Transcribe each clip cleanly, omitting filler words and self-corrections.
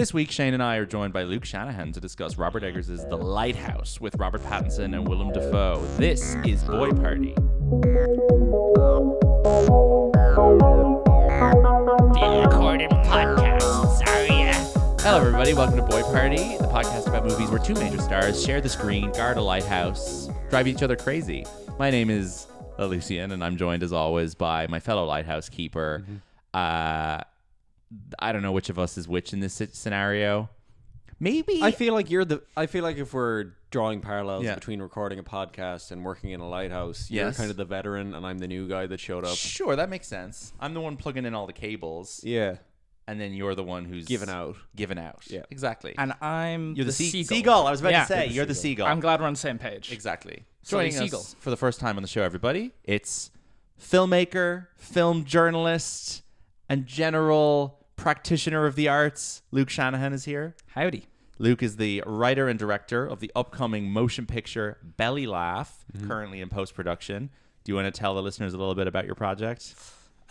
This week, Shane and I are joined by Luke Shanahan to discuss Robert Eggers' The Lighthouse with Robert Pattinson and Willem Dafoe. This is Boy Party. The recorded podcast. Sorry. Hello, everybody. Welcome to Boy Party, the podcast about movies where two major stars share the screen, guard a lighthouse, drive each other crazy. My name is Lucien, and I'm joined, as always, by my fellow lighthouse keeper. I don't know which of us is which in this scenario. Maybe I feel like if we're drawing parallels between recording a podcast and working in a lighthouse, you're kind of the veteran and I'm the new guy that showed up. Sure, that makes sense. I'm the one plugging in all the cables. Yeah. And then you're the one who's given out. Yeah, exactly. And you're the seagull. Seagull. I was about to say you're the seagull. I'm glad we're on the same page. Exactly. Sully Joining Seagull. us for the first time on the show, everybody. It's filmmaker, film journalist, and general practitioner of the arts. Luke Shanahan is here. Howdy. Luke is the writer and director of the upcoming motion picture Belly Laugh, currently in post-production. Do you want to tell the listeners a little bit about your project?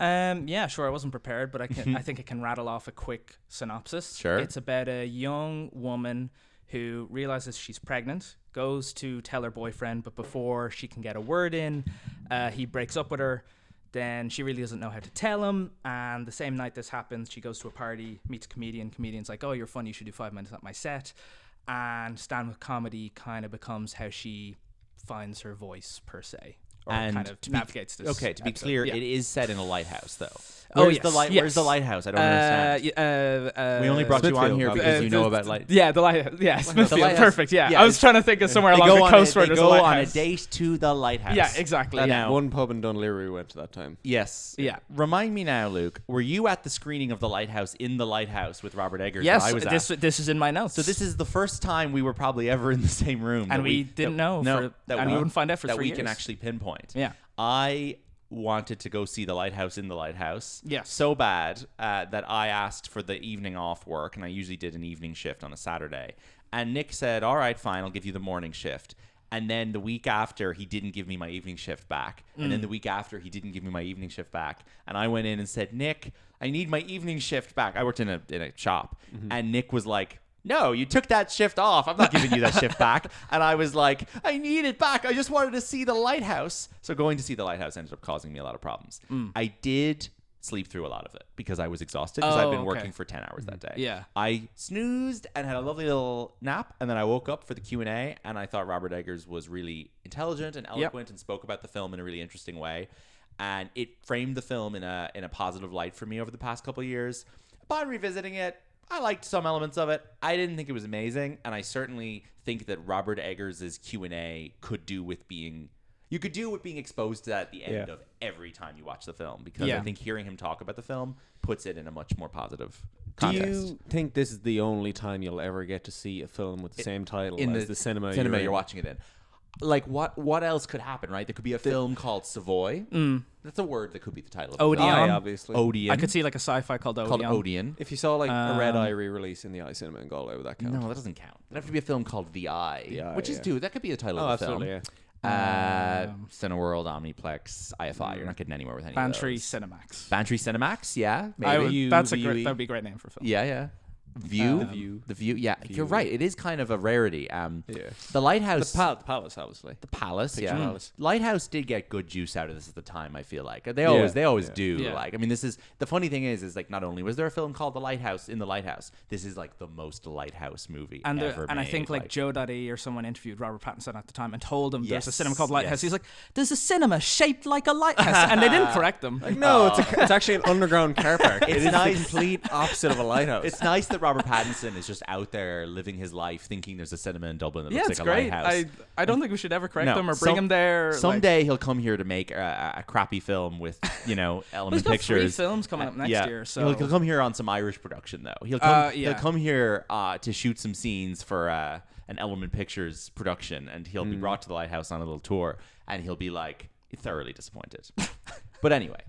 Yeah, sure. I wasn't prepared, but I think I can rattle off a quick synopsis. Sure. It's about a young woman who realizes she's pregnant, goes to tell her boyfriend, but before she can get a word in, he breaks up with her. Then she really doesn't know how to tell him. And the same night this happens, she goes to a party, meets a comedian. Comedian's like, "Oh, you're funny. You should do 5 minutes at my set." And stand-up comedy kind of becomes how she finds her voice, per se. Or And kind of navigates this. Okay, to be episode. clear, Yeah. it is set in a lighthouse, though. Where's the lighthouse? I don't understand. We only brought you on here because you know about light. Yeah, the lighthouse. Yeah, Smithfield. lighthouse. Perfect. Yeah, I was trying to think of somewhere They along go the coast where they there's a go lighthouse. on a date to the lighthouse. Yeah, exactly. Now- One pub in Dunleary we went to that time. Yes. Yeah. Remind me now, Luke. Were you at the screening of The Lighthouse in the Lighthouse with Robert Eggers? Yes, that I was at? this is in my notes. So this is the first time we were probably ever in the same room, and we didn't know, and we wouldn't find out for that 3 we years. can actually pinpoint. Yeah. I wanted to go see The Lighthouse in the Lighthouse. Yes. So bad that I asked for the evening off work, and I usually did an evening shift on a Saturday. And Nick said, "All right, fine, I'll give you the morning shift." And then the week after, he didn't give me my evening shift back. And then the week after, he didn't give me my evening shift back. And I went in and said, "Nick, I need my evening shift back." I worked in a shop. And Nick was like, "No, you took that shift off. I'm not giving you that shift back." And I was like, "I need it back. I just wanted to see the lighthouse." So going to see the lighthouse ended up causing me a lot of problems. I did sleep through a lot of it because I was exhausted because I'd been working for 10 hours that day. Yeah. I snoozed and had a lovely little nap, and then I woke up for the Q&A, and I thought Robert Eggers was really intelligent and eloquent and spoke about the film in a really interesting way. And it framed the film in a positive light for me over the past couple of years. Upon revisiting it, I liked some elements of it. I didn't think it was amazing, and I certainly think that Robert Eggers' Q&A could do with being exposed to that at the end of every time you watch the film, because I think hearing him talk about the film puts it in a much more positive context. Do you think this is the only time you'll ever get to see a film with the same title as the cinema you're watching it in? Like, what else could happen, right? There could be a film called Savoy. That's a word that could be the title of Odeon. the film. obviously. Odeon. I could see like a sci-fi called Odeon. If you saw like a Red Eye re-release in the Eye Cinema in Galway, would that count? No, that doesn't count. It'd have to be a film called The Eye, which is that could be the title of the absolutely, film. yeah. Cineworld, Omniplex, IFI. You're not getting anywhere with any Bantry of those. Cinemax. Bantry Cinemax, yeah. Maybe. That would be a great name for a film. Yeah. View. The View. Yeah, you're right. It is kind of a rarity. The Lighthouse. The Palace, obviously. The Palace, Picture Palace. Lighthouse did get good juice out of this at the time, I feel like. They always do. Yeah. Like, I mean, this is the funny thing is like, not only was there a film called The Lighthouse in the Lighthouse, this is like the most Lighthouse movie ever And made. I think like Joe.e or someone interviewed Robert Pattinson at the time and told him there's a cinema called Lighthouse. Yes. He's like, "There's a cinema shaped like a lighthouse," and they didn't correct them. Like, no, it's actually an underground car park. It's It's nice. the complete opposite of a lighthouse. It's nice that Robert Pattinson is just out there living his life thinking there's a cinema in Dublin that looks it's like a great. lighthouse. I don't think we should ever correct No, them or bring him there. Someday he'll come here to make a crappy film with, Element He's got Pictures. 3 films coming up next year. So he'll come here on some Irish production though. He'll come here to shoot some scenes for an Element Pictures production, and he'll be brought to the Lighthouse on a little tour, and he'll be like thoroughly disappointed. But anyway,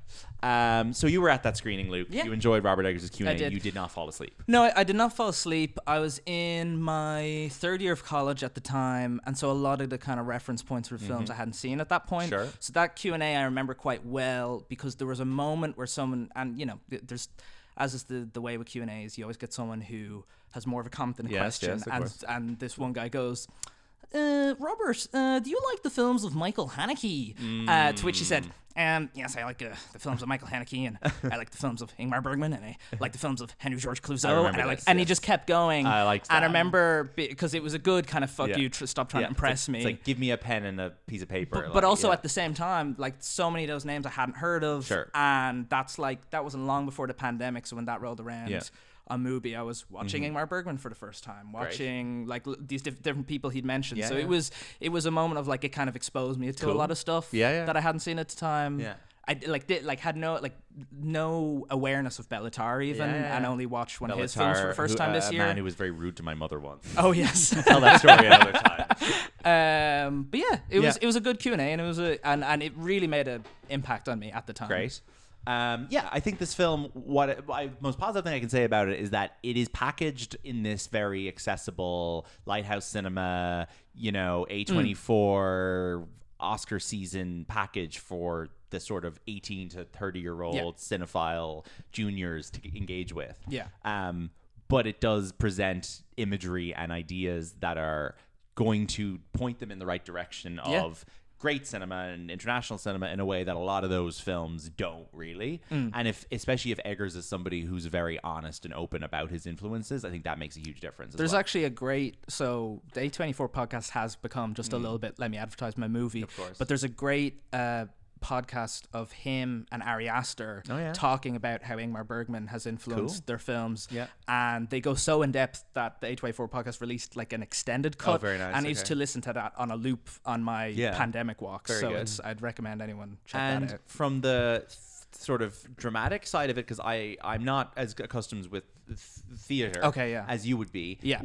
so you were at that screening, Luke. Yeah. You enjoyed Robert Eggers' Q&A. I did. You did not fall asleep. No, I did not fall asleep. I was in my 3rd year of college at the time, and so a lot of the kind of reference points were films I hadn't seen at that point. Sure. So that Q&A I remember quite well because there was a moment where someone, and there's as is the way with Q&As, you always get someone who has more of a comment than a question. Yes, of course. And this one guy goes, Robert, do you like the films of Michael Haneke? To which he said, yes, I like the films of Michael Haneke, and I like the films of Ingmar Bergman, and I like the films of Henry George Clouzot, and he just kept going. I liked that. And I remember, because it was a good kind of fuck you, stop trying to impress me. It's like, give me a pen and a piece of paper. But also at the same time, like, so many of those names I hadn't heard of. Sure. And that wasn't long before the pandemic, so when that rolled around, on Mubi, I was watching Ingmar Bergman for the first time, watching like these different people he'd mentioned. So it was a moment of like, it kind of exposed me to a lot of stuff that I hadn't seen at the time. Yeah. I had no awareness of Bellatar even, and only watched one of his films for the first time this year. A man who was very rude to my mother once. Oh yes, tell that story another time. But yeah, it was a good Q&A, and it was and it really made an impact on me at the time. Great. I think this film, most positive thing I can say about it is that it is packaged in this very accessible Lighthouse cinema, A24 Oscar season package for the sort of 18 to 30-year-old cinephile juniors to engage with. Yeah. But it does present imagery and ideas that are going to point them in the right direction of great cinema and international cinema in a way that a lot of those films don't really. And especially if Eggers is somebody who's very honest and open about his influences, I think that makes a huge difference. There's actually the A24 podcast has become just a little bit, let me advertise my movie. Of course. But there's a great podcast of him and Ari Aster talking about how Ingmar Bergman has influenced their films. Yeah. And they go so in depth that the A24 podcast released like an extended cut. Oh, very nice. And I used to listen to that on a loop on my pandemic walks. Very good. I'd recommend anyone check that out. From the sort of dramatic side of it, because I'm not as accustomed with theater as you would be. Yeah.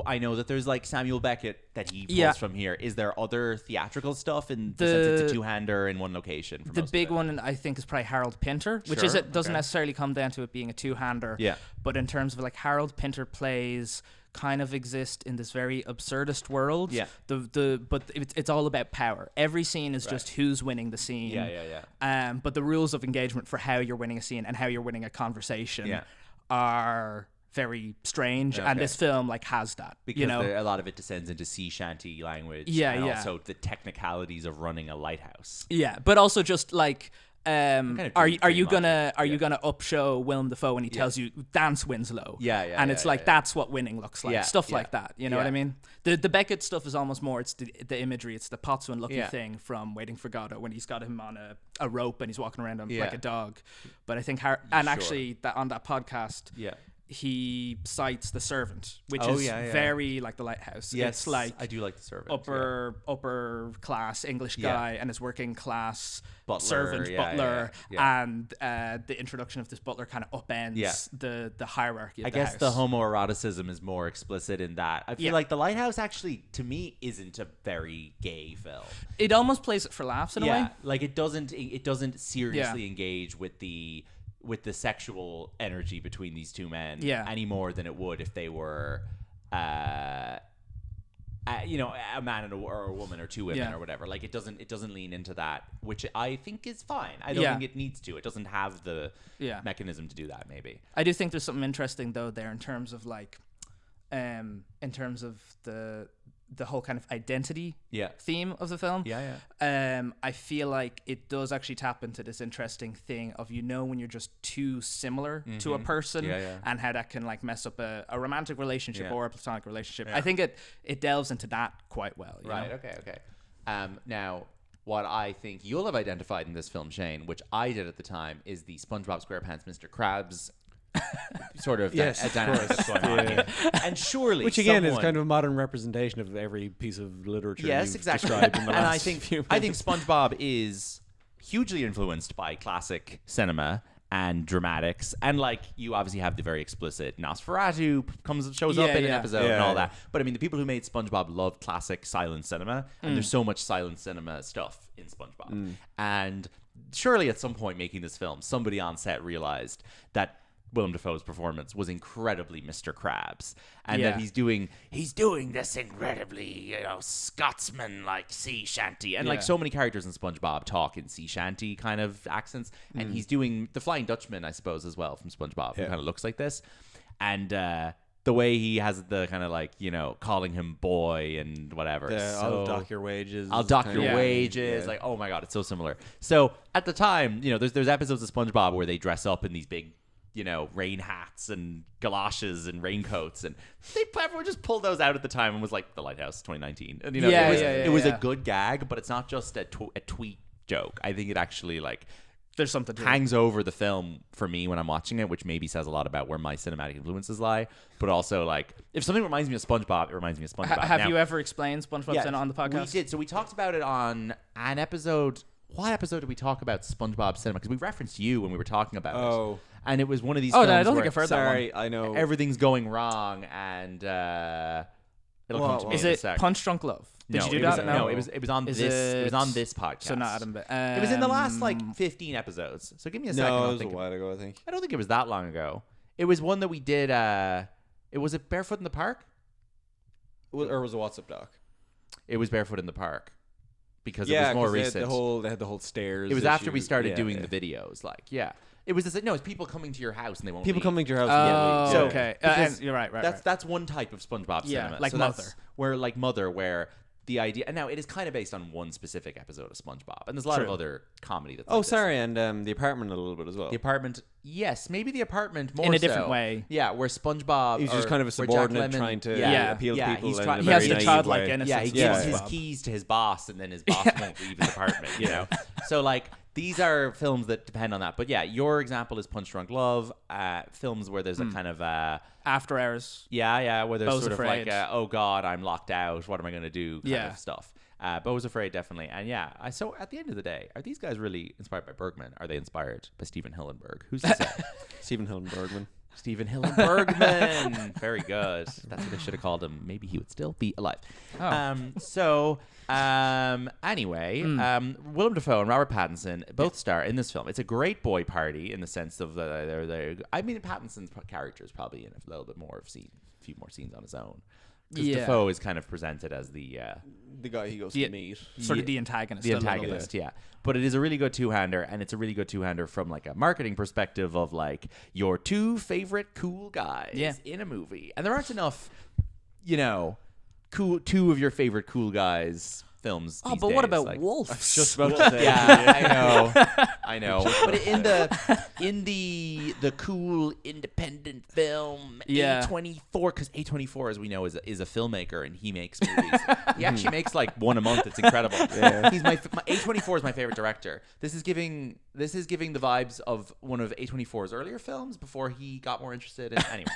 I know that there's like Samuel Beckett that he pulls from here. Is there other theatrical stuff in the sense it's a two-hander in one location? The big one I think is probably Harold Pinter, which doesn't necessarily come down to it being a two-hander. Yeah. But in terms of like Harold Pinter plays kind of exist in this very absurdist world. Yeah. But it's all about power. Every scene is just who's winning the scene. Yeah. But the rules of engagement for how you're winning a scene and how you're winning a conversation are very strange, and this film like has that, because a lot of it descends into sea shanty language, also the technicalities of running a lighthouse. Yeah, but also just like are you gonna upshow Willem Dafoe when he tells you dance Winslow? And it's like that's what winning looks like. Stuff like that. You know what I mean? The Beckett stuff is almost more. It's the imagery. It's the Pottswin Lucky thing from Waiting for Godot when he's got him on a rope and he's walking around him like a dog. But I think actually that on that podcast, he cites The Servant, which is very like The Lighthouse. Yes, it's like I do like The Servant. Upper class English guy and his working class butler, and the introduction of this butler kind of upends the hierarchy of I guess the homoeroticism is more explicit in that. I feel like The Lighthouse actually, to me, isn't a very gay film. It almost plays it for laughs in a way. Like it doesn't seriously engage with the sexual energy between these two men any more than it would if they were a man and or a woman or two women or whatever. Like it doesn't lean into that, which I think is fine. I don't think it needs to. It doesn't have the mechanism to do that, maybe. I do think there's something interesting though there in terms of like in terms of the whole kind of identity theme of the film. I feel like it does actually tap into this interesting thing of when you're just too similar to a person and how that can like mess up a romantic relationship or a platonic relationship. I think it delves into that quite well. Right. know? Okay. Now, what I think you'll have identified in this film, Shane, which I did at the time, is the SpongeBob SquarePants Mr. Krabs sort of dynamic that's going on here. And surely, which again is kind of a modern representation of every piece of literature you've described in the last few minutes. I think SpongeBob is hugely influenced by classic cinema and dramatics, and like you obviously have the very explicit Nosferatu shows up in an episode and all that. But I mean, the people who made SpongeBob loved classic silent cinema, and there's so much silent cinema stuff in SpongeBob. And surely at some point making this film, somebody on set realized that Willem Dafoe's performance was incredibly Mr. Krabs, and that he's doing this incredibly Scotsman like sea shanty, and like so many characters in SpongeBob talk in sea shanty kind of accents, and he's doing the Flying Dutchman, I suppose, as well from SpongeBob, who kind of looks like this, and the way he has the kind of like calling him boy and whatever. I'll dock your wages. I'll dock your wages. Like, oh my god, it's so similar. So at the time, there's episodes of SpongeBob where they dress up in these big rain hats and galoshes and raincoats, and everyone just pulled those out at the time and was like, the Lighthouse 2019. And it was a good gag, but it's not just a tweet joke. I think it actually like there's something to hangs over the film for me when I'm watching it, which maybe says a lot about where my cinematic influences lie. But also, like, if something reminds me of SpongeBob, it reminds me of SpongeBob. Have you ever explained SpongeBob on the podcast? We did. So we talked about it on an episode. What episode did we talk about SpongeBob cinema? Because we referenced you when we were talking about it. And it was one of these films I don't where, think I've heard that one. Sorry, I know. Everything's going wrong, and it'll come to me is in a it sec. Punch Drunk Love? Did you do that? that? No, it was on this. It was on this podcast. So not Adam. It was in the last like 15 episodes. So give me a second. No, it was a while ago, I think. I don't think it was that long ago. It was one that we did. Was it Barefoot in the Park? Or was it WhatsApp Doc? It was Barefoot in the Park. Because it was more recent. They had the whole stairs. It was after we started doing the videos. It was this. No, it's people coming to your house and they won't. People leave. coming to your house. Oh, okay. And you're right. That's one type of SpongeBob cinema. Like so Mother. Where the idea, and now it is kind of based on one specific episode of SpongeBob, and there's a lot of other comedy. That's and The Apartment a little bit as well. The Apartment, yes, maybe The Apartment more in a different way. Yeah, where SpongeBob, he's just kind of a subordinate trying to appeal to people. He has the childlike innocence. Yeah, he gives his keys to his boss, and then his boss won't leave his apartment. So like. These are films that depend on that. But yeah, your example is Punch Drunk Love, films where there's a kind of... After Hours. Yeah, where there's Beau's sort Afraid. of like, oh God, I'm locked out. What am I going to do? Kind of stuff. Beau's Afraid, definitely. And yeah, so at the end of the day, are these guys really inspired by Bergman? Are they inspired by Stephen Hillenburg? Who's to say? Stephen Hillenburgman. Stephen Hillenburgman. Very good. That's what they should have called him. Maybe he would still be alive. Anyway, Willem Dafoe and Robert Pattinson both star in this film. It's a great boy party in the sense of I mean, Pattinson's character is probably in a little bit more of a few more scenes on his own. Because Dafoe is kind of presented as the guy he goes to meet. Sort of the antagonist. The antagonist, yeah. But it is a really good two-hander, and it's a really good two-hander from like a marketing perspective of like your two favorite cool guys in a movie. And there aren't enough, two of your favorite cool guys films. Oh, but what about Wolf? Just about to say. I know. But in the cool independent film, A24, because A24, as we know, is a filmmaker and he makes movies. He actually makes like one a month. It's incredible. Yeah. He's my A24 is my favorite director. This is giving the vibes of one of A24's earlier films before he got more interested in. Anyway,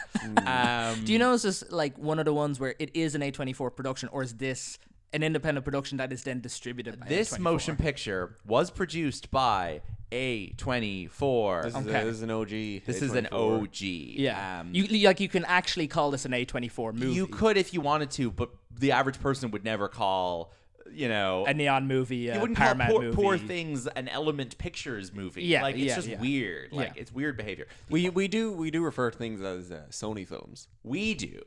do you know is this like one of the ones where it is an A24 production, or is this an independent production that is then distributed by this A24? Motion picture was produced by A24. This is an OG. This is an OG. Yeah. You can actually call this an A24 movie. You could if you wanted to, but the average person would never call a neon movie, you wouldn't Paramount call movie. Poor Things an Element Pictures movie. Yeah, it's just weird. It's weird behavior. We do refer to things as Sony films. We do.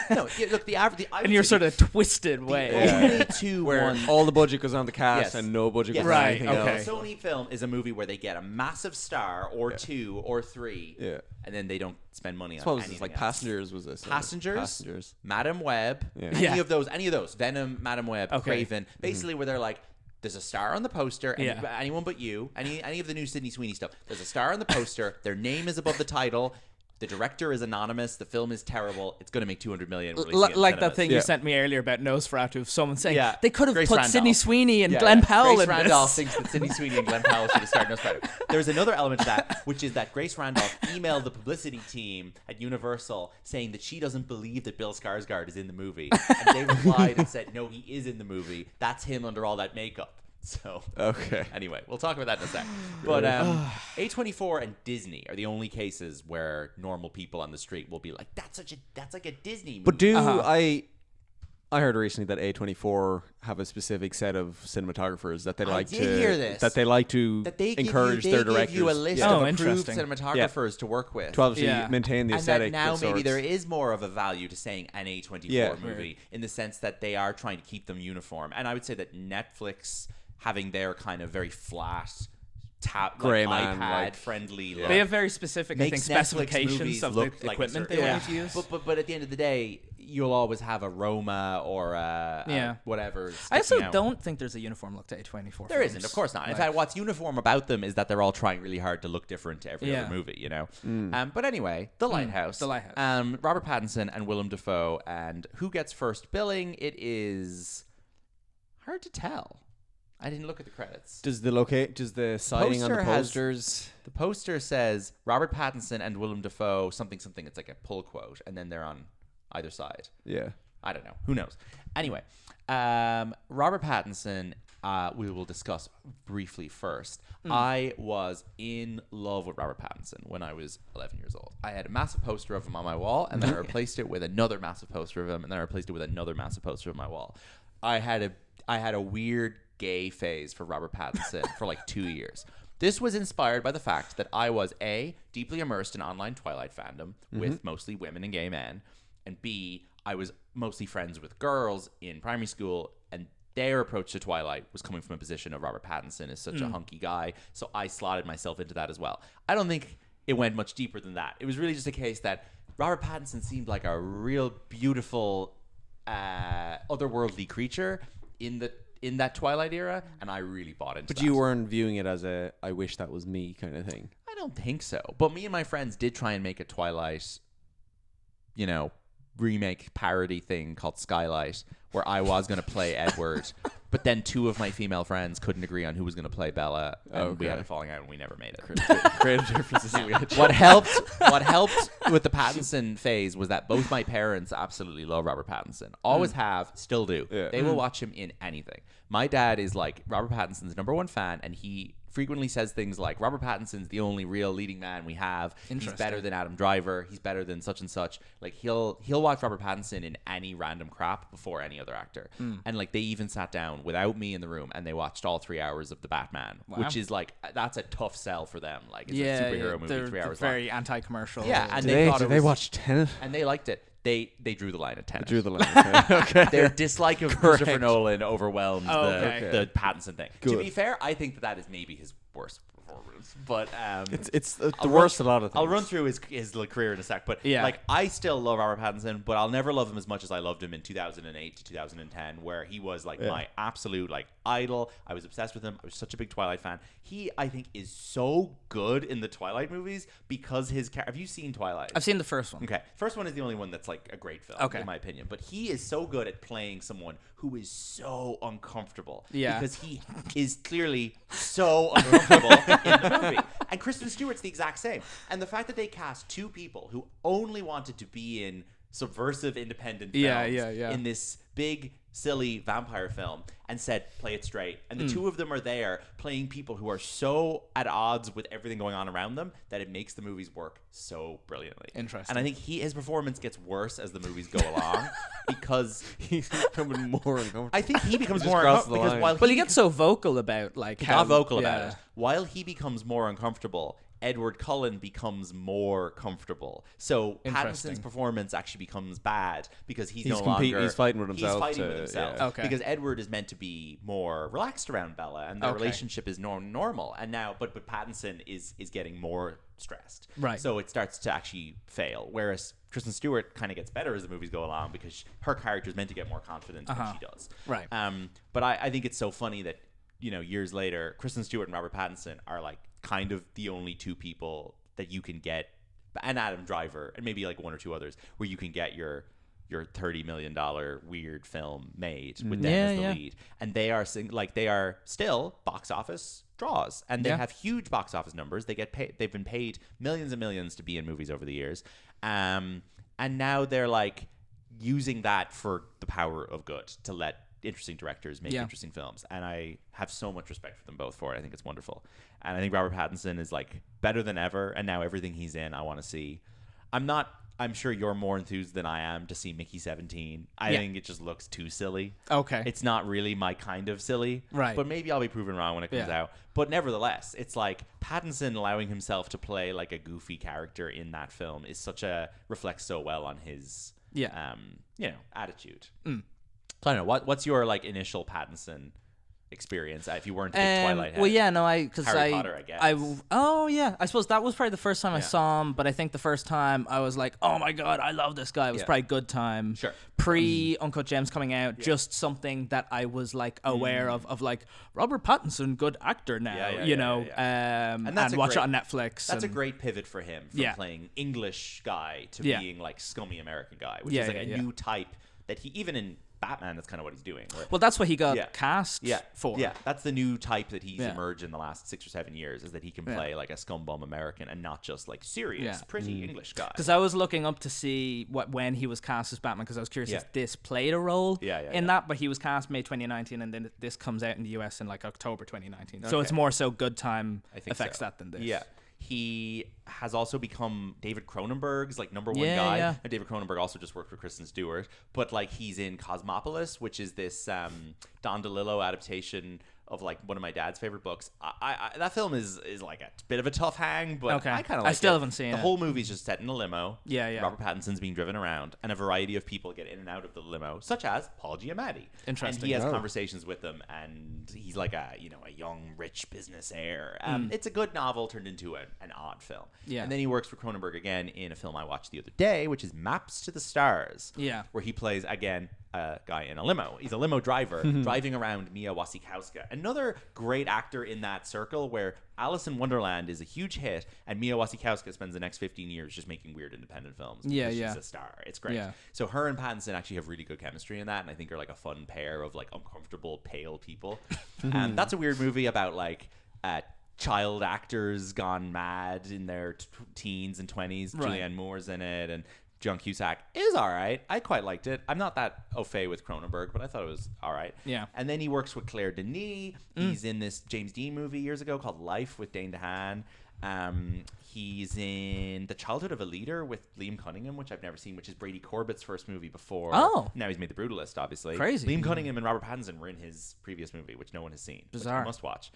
No, look, the average. In your sort of twisted way. Only two where all the budget goes on the cast and no budget goes on anything else. A Sony film is a movie where they get a massive star or two or three, and then they don't spend money on anything. Like else. Passengers was this. Passengers, Madam Web, Yeah. any of those, Venom, Madam Web, Craven, basically where they're like, there's a star on the poster, and anyone but you, any of the new Sydney Sweeney stuff, there's a star on the poster, their name is above the title, the director is anonymous, the film is terrible, it's going to make $200 million. Like that thing you sent me earlier about Nosferatu, of someone saying they could have Grace put Randolph. Sydney Sweeney and Glenn Powell Grace in Randolph this. thinks that Sydney Sweeney and Glenn Powell should have starred Nosferatu. There's another element to that, which is that Grace Randolph emailed the publicity team at Universal saying that she doesn't believe that Bill Skarsgård is in the movie. And they replied and said, no, he is in the movie. That's him under all that makeup. So anyway, we'll talk about that in a sec. But A24 and Disney are the only cases where normal people on the street will be like, that's like a Disney movie. But I heard recently that A24 have a specific set of cinematographers that they like to hear this. that they like to encourage their directors. They give you a list Oh, of approved interesting. cinematographers to work with. to obviously maintain the and aesthetic. that now of maybe sorts. there is more of a value to saying an A24 movie in the sense that they are trying to keep them uniform. And I would say that Netflix having their kind of very flat Gray like man, iPad like- friendly look. They have very specific, I think, Makes Netflix specifications movies of the look like a equipment they certain want way. to use. But at the end of the day, you'll always have a Roma or whatever. I also sticking out. don't think there's a uniform look to A24. There isn't, of course not. In fact, what's uniform about them is that they're all trying really hard to look different to every other movie, you know? But anyway, The Lighthouse. The Lighthouse. Robert Pattinson and Willem Dafoe. And who gets first billing? It is hard to tell. I didn't look at the credits. Does the siding on the posters? The poster says Robert Pattinson and Willem Dafoe, something. It's like a pull quote. And then they're on either side. Yeah. I don't know. Who knows? Anyway, Robert Pattinson, we will discuss briefly first. I was in love with Robert Pattinson when I was 11 years old. I had a massive poster of him on my wall, and then I replaced it with another massive poster of him, and then I replaced it with another massive poster on my wall. I had a weird gay phase for Robert Pattinson for like 2 years. This was inspired by the fact that I was A, deeply immersed in online Twilight fandom with mostly women and gay men, and B, I was mostly friends with girls in primary school, and their approach to Twilight was coming from a position of Robert Pattinson is such a hunky guy, so I slotted myself into that as well. I don't think it went much deeper than that. It was really just a case that Robert Pattinson seemed like a real beautiful, otherworldly creature in that Twilight era, and I really bought into that. But you weren't viewing it as a "I wish that was me" kind of thing. I don't think so. But me and my friends did try and make a Twilight, remake parody thing called Skylight, where I was going to play Edward, but then two of my female friends couldn't agree on who was going to play Bella, and we had a falling out, and we never made it. Creative differences. What helped with the Pattinson phase was that both my parents absolutely love Robert Pattinson. Always have, still do. Yeah. They will watch him in anything. My dad is like Robert Pattinson's #1 fan, and he frequently says things like Robert Pattinson's the only real leading man we have. He's better than Adam Driver. He's better than such and such. Like he'll watch Robert Pattinson in any random crap before any other actor. And like they even sat down without me in the room and they watched all 3 hours of The Batman, which is like that's a tough sell for them. Like it's a superhero movie, 3 hours long. Very anti-commercial. Yeah, and did they watch Tenet? And they liked it. They drew the line at Tenet. Drew the line. Okay. Their dislike of Christopher Nolan overwhelmed okay. the Pattinson thing. Good. To be fair, I think that is maybe his worst performance. But it's the worst of a lot of things. I'll run through his career in a sec. But like I still love Robert Pattinson, but I'll never love him as much as I loved him in 2008 to 2010, where he was like my absolute like idol. I was obsessed with him. I was such a big Twilight fan. He, I think, is so good in the Twilight movies because his have you seen Twilight? I've seen the first one. Okay, first one is the only one that's like a great film, in my opinion. But he is so good at playing someone who is so uncomfortable. Yeah, because he is clearly so uncomfortable in the movie. And Kristen Stewart's the exact same. And the fact that they cast two people who only wanted to be in subversive independent films in this big silly vampire film and said play it straight, and the two of them are there playing people who are so at odds with everything going on around them that it makes the movies work so brilliantly. Interesting. And I think his performance gets worse as the movies go along because he's becoming more uncomfortable. I think he becomes more uncomfortable because he gets so vocal about like how not vocal about it. While he becomes more uncomfortable, Edward Cullen becomes more comfortable. So Pattinson's performance actually becomes bad because he's no longer... He's fighting with himself. He's fighting with himself. Yeah. Okay. Because Edward is meant to be more relaxed around Bella, and their relationship is normal. And now, but Pattinson is getting more stressed. Right. So it starts to actually fail. Whereas Kristen Stewart kind of gets better as the movies go along because her character is meant to get more confident than she does. Right. But I think it's so funny that, years later, Kristen Stewart and Robert Pattinson are like kind of the only two people that you can get, and Adam Driver, and maybe like one or two others, where you can get your $30 million weird film made with them as the lead. And they are they are still box office draws, and they have huge box office numbers. They get paid. They've been paid millions and millions to be in movies over the years, and now they're like using that for the power of good to let interesting directors make interesting films, and I have so much respect for them both for it. I think it's wonderful, and I think Robert Pattinson is like better than ever, and now everything he's in I want to see. I'm not I'm sure you're more enthused than I am to see Mickey 17. I think it just looks too silly. Okay. It's not really my kind of silly. Right. But maybe I'll be proven wrong when it comes out. But nevertheless, it's like Pattinson allowing himself to play like a goofy character in that film is reflects so well on his attitude. So I don't know. What's your like initial Pattinson experience if you weren't a big Twilight head? Well, yeah, no, Harry Potter, I guess. I suppose that was probably the first time I saw him, but I think the first time I was like, oh my god, I love this guy. It was probably Good Time. Sure. Pre Uncut Gems coming out, just something that I was like aware of like Robert Pattinson, good actor now, and watch it on Netflix. That's a great pivot for him from playing English guy to being like scummy American guy, which is like a new type that he even in Batman, that's kind of what he's doing. Well, that's what he got cast for. Yeah, that's the new type that he's emerged in the last 6 or 7 years, is that he can play like a scumbum American and not just like serious, pretty English guy. Because I was looking up to see when he was cast as Batman, because I was curious if this played a role in that, but he was cast May 2019, and then this comes out in the US in like October 2019. So it's more so Good Time affects that than this. Yeah. He has also become David Cronenberg's like number one guy. Yeah. And David Cronenberg also just worked for Kristen Stewart, but like he's in Cosmopolis, which is this Don DeLillo adaptation of like one of my dad's favorite books. I that film is like a bit of a tough hang, but I kind of like I still haven't seen it. The whole movie's just set in a limo. Yeah. Robert Pattinson's being driven around, and a variety of people get in and out of the limo, such as Paul Giamatti. Interesting. And he has conversations with them, and he's like a young rich business heir. It's a good novel turned into an odd film. Yeah. And then he works for Cronenberg again in a film I watched the other day, which is Maps to the Stars. Yeah. Where he plays again a guy in a limo. He's a limo driver driving around Mia Wasikowska. Another great actor in that circle, where Alice in Wonderland is a huge hit, and Mia Wasikowska spends the next 15 years just making weird independent films. She's a star. It's great. Yeah. So her and Pattinson actually have really good chemistry in that, and I think are like a fun pair of like uncomfortable, pale people. That's a weird movie about like child actors gone mad in their teens and 20s. Right. Julianne Moore's in it, and John Cusack is all right. I quite liked it. I'm not that au fait with Cronenberg, but I thought it was all right. Yeah. And then he works with Claire Denis. He's in this James Dean movie years ago called Life with Dane DeHaan. He's in The Childhood of a Leader with Liam Cunningham, which I've never seen, which is Brady Corbett's first movie before. Oh. Now he's made The Brutalist, obviously. Crazy. Liam Cunningham and Robert Pattinson were in his previous movie, which no one has seen. Bizarre. Which you must watch.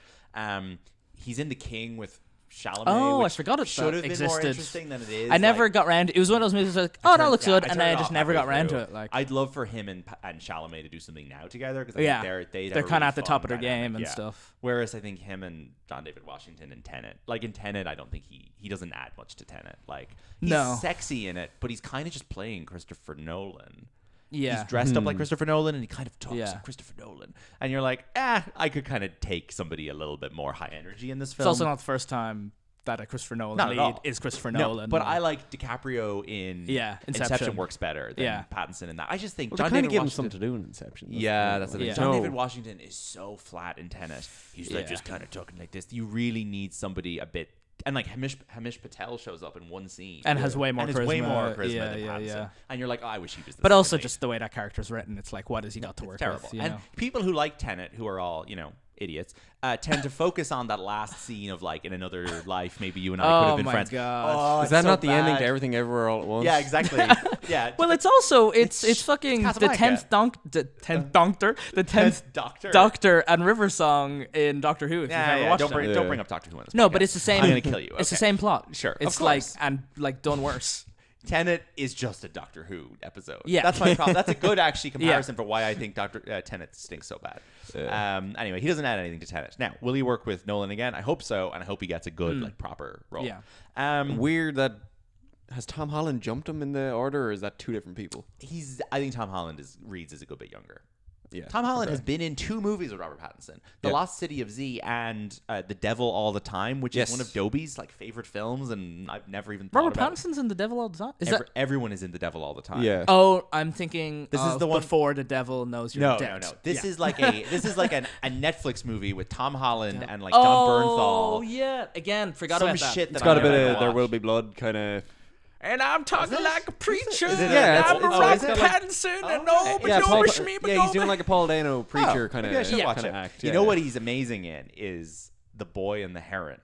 He's in The King with Chalamet. Oh, I which forgot it should have been more existed. interesting than it is. I never got around. It was one of those movies like, oh, that looks good, and turned then I it just off never got halfway around to through. it. Like, I'd love for him and Chalamet to do something now together, because they're kind of at the top of their game and stuff. Whereas I think him and John David Washington in Tenet, like in Tenet, I don't think he doesn't add much to Tenet. Like he's sexy in it, but he's kind of just playing Christopher Nolan. Yeah. He's dressed up like Christopher Nolan, and he kind of talks like Christopher Nolan. And you're like, I could kind of take somebody a little bit more high energy in this film. It's also not the first time that a Christopher Nolan lead is Christopher Nolan. But I like DiCaprio in Inception works better than Pattinson in that. I just think John David David Washington, him something to do in Inception. That's the thing. Yeah. John David Washington is so flat in Tenet. He's like just kind of talking like this. You really need somebody a bit. And like Hamish Patel shows up in one scene and has way more charisma. Than Pattinson. And you're like, I wish he was. But also just the way that character's written, it's like, what has he got to work terrible. with? And people who like Tenet, who are all idiots, tend to focus on that last scene of like, in another life, maybe you and I could have been friends. God. Is that not the ending to Everything Everywhere All at Once? Yeah, exactly. Yeah. Well, it's also it's fucking the 10th Doctor and River Song in Doctor Who. If you've ever watched don't bring up Doctor Who on this. No, but it's the same. I'm gonna kill you. It's the same plot. Sure, it's of course. like done worse. Tenet is just a Doctor Who episode. Yeah. That's my problem. That's a good actually comparison for why I think Tenet stinks so bad. Anyway, he doesn't add anything to Tenet. Now, will he work with Nolan again? I hope so, and I hope he gets a good like proper role. Yeah. Weird that has Tom Holland jumped him in the order, or is that two different people? I think Tom Holland reads as a good bit younger. Yeah. Tom Holland has been in 2 movies with Robert Pattinson: The Lost City of Z and The Devil All the Time, which is one of Dobie's like favorite films, and I've never even thought Robert about Pattinson's in The Devil All the Time. Everyone is in The Devil All the Time. Yeah. Oh, I'm thinking this is the one before the devil knows you're dead. No. This is like a Netflix movie with Tom Holland and like John Bernthal. Oh yeah, again, forgot Some about that. shit that It's got a I bit never of There watched. Will Be Blood kind of. And I'm talking like a preacher. Yeah, I'm a Robert Pattinson, and no, me, but he's doing like a Paul Dano preacher kind of maybe I should watch it. act. You know what he's amazing in is The Boy and the Heron.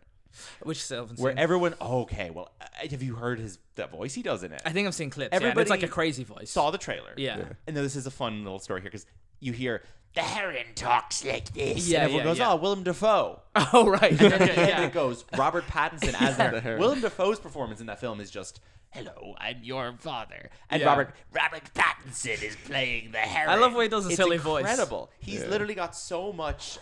Which Sylvan where scene? everyone. Okay, well, have you heard the voice he does in it? I think I've seen clips. Everybody it's like a crazy voice. Saw the trailer. Yeah. And then this is a fun little story here because you hear The heron talks like this. Yeah, and everyone goes, yeah. "Oh, Willem Dafoe." Oh, right. And then it goes Robert Pattinson as their Willem Dafoe's performance in that film is just. Hello, I'm your father. And Yeah. Robert Pattinson is playing the heron. I love the way he does a it's silly voice. incredible. He's literally got so much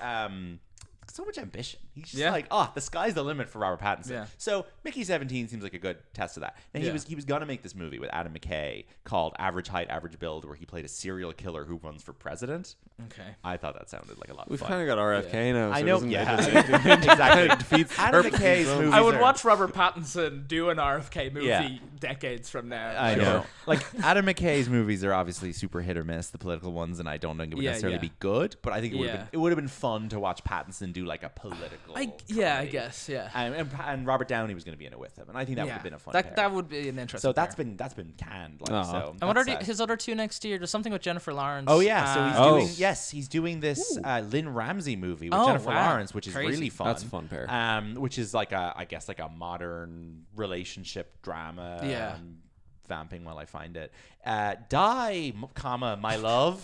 ambition. He's just Yeah. like, the sky's the limit for Robert Pattinson. Yeah. So Mickey 17 seems like a good test of that. Now Yeah. he was gonna make this movie with Adam McKay called Average Height, Average Build, where he played a serial killer who runs for president. Okay. I thought that sounded like a lot We've of kind fun. of got RFK now. So I it know. doesn't Yeah, make it- exactly. defeats Adam purpose. McKay's movies. I would are- watch Robert Pattinson do an RFK movie Yeah. decades from now. I Sure. know. Like Adam McKay's movies are obviously super hit or miss, the political ones, and I don't think it would Yeah, necessarily yeah. be good. But I think Yeah. it would have been fun to watch Pattinson do like a political. I comedy. guess, yeah. And Robert Downey was going to be in it with him, and I think that would have been a fun. pair. That would be an interesting. So that's pair. been canned. Like, Aw. so And what are that's sad. his other two next year? There's something with Jennifer Lawrence. Oh yeah, so he's Oh. doing he's doing this Lynn Ramsey movie with Oh, Jennifer wow. Lawrence, which is Crazy. really fun. That's a fun pair. Which is like I guess like a modern relationship drama. Yeah. I'm vamping while I find it. My love.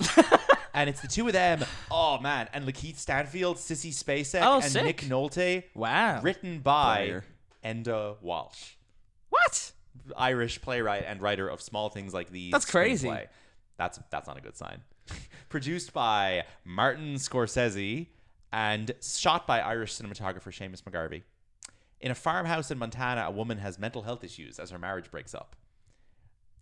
And it's the two of them. Oh man, and Lakeith Stanfield, Sissy Spacek, Oh, and sick. Nick Nolte. Wow. Written by Fire. Enda Walsh. What? Irish playwright and writer of Small Things Like These. That's crazy. screenplay. That's not a good sign. Produced by Martin Scorsese and shot by Irish cinematographer Seamus McGarvey. In a farmhouse in Montana, a woman has mental health issues as her marriage breaks up.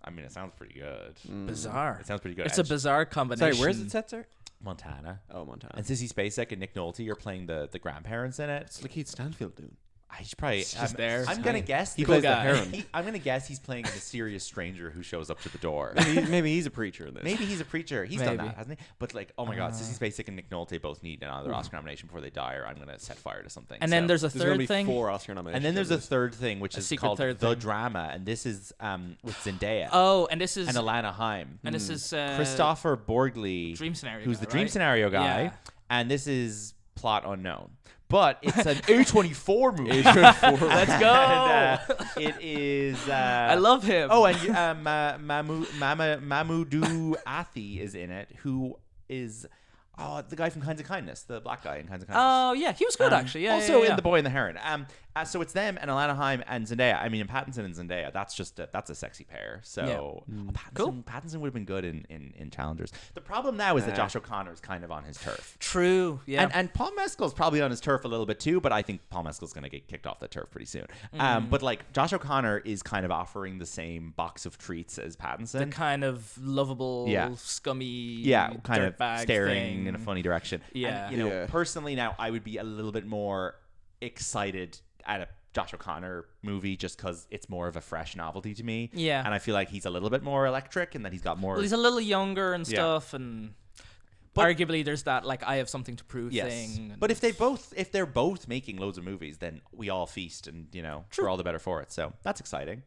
I mean, it sounds pretty good. Bizarre. It sounds pretty good. It's a bizarre combination. Sorry, where's it set, sir? Montana. Oh, Montana. And Sissy Spacek and Nick Nolte are playing the grandparents in it. What's Lakeith Stanfield doing? I should probably. just there. I'm gonna guess He plays the guy. heron. I'm gonna guess he's playing a mysterious stranger who shows up to the door. Maybe he's a preacher in this. Maybe he's a preacher. He's done Maybe. that, hasn't he? But like, oh my God, Sissy Spacek and Nick Nolte both need another Oscar nomination before they die, or I'm gonna set fire to something. And then there's a There's going to be third thing. 4 Oscar nominations. and then there's on a this. third thing which is secret called third The thing. Drama, and this is with Zendaya Oh, and this is and Alana Haim. and this is Christopher Borgley, Dream Scenario who's guy, the Dream right? Scenario guy, Yeah. and this is plot unknown. But it's an A24 movie. Let's go. And, it is. I love him. Oh, and Mamoudou Athie is in it, who is the guy from Kinds of Kindness, the black guy in Kinds of Kindness. Oh yeah, he was good actually. Yeah. Also yeah. in The Boy and the Heron. So it's them and Alana Haim and Zendaya. I mean, and Pattinson and Zendaya. That's a sexy pair. So Pattinson, Cool. Pattinson would have been good in Challengers. The problem now is that Josh O'Connor is kind of on his turf. True. Yeah. And Paul Mescal's probably on his turf a little bit too, but I think Paul Mescal's going to get kicked off the turf pretty soon. But like Josh O'Connor is kind of offering the same box of treats as Pattinson. the kind of lovable, Yeah. scummy, kind of dirtbag staring thing. in a funny direction. Yeah. And, Yeah. personally now I would be a little bit more excited at a Josh O'Connor movie just because it's more of a fresh novelty to me. Yeah. And I feel like he's a little bit more electric and that he's got more. Well, he's a little younger and Yeah. stuff, and But- arguably there's that like I have something to prove yes. thing. But if they're both making loads of movies, then we all feast and we're all the better for it. So that's exciting.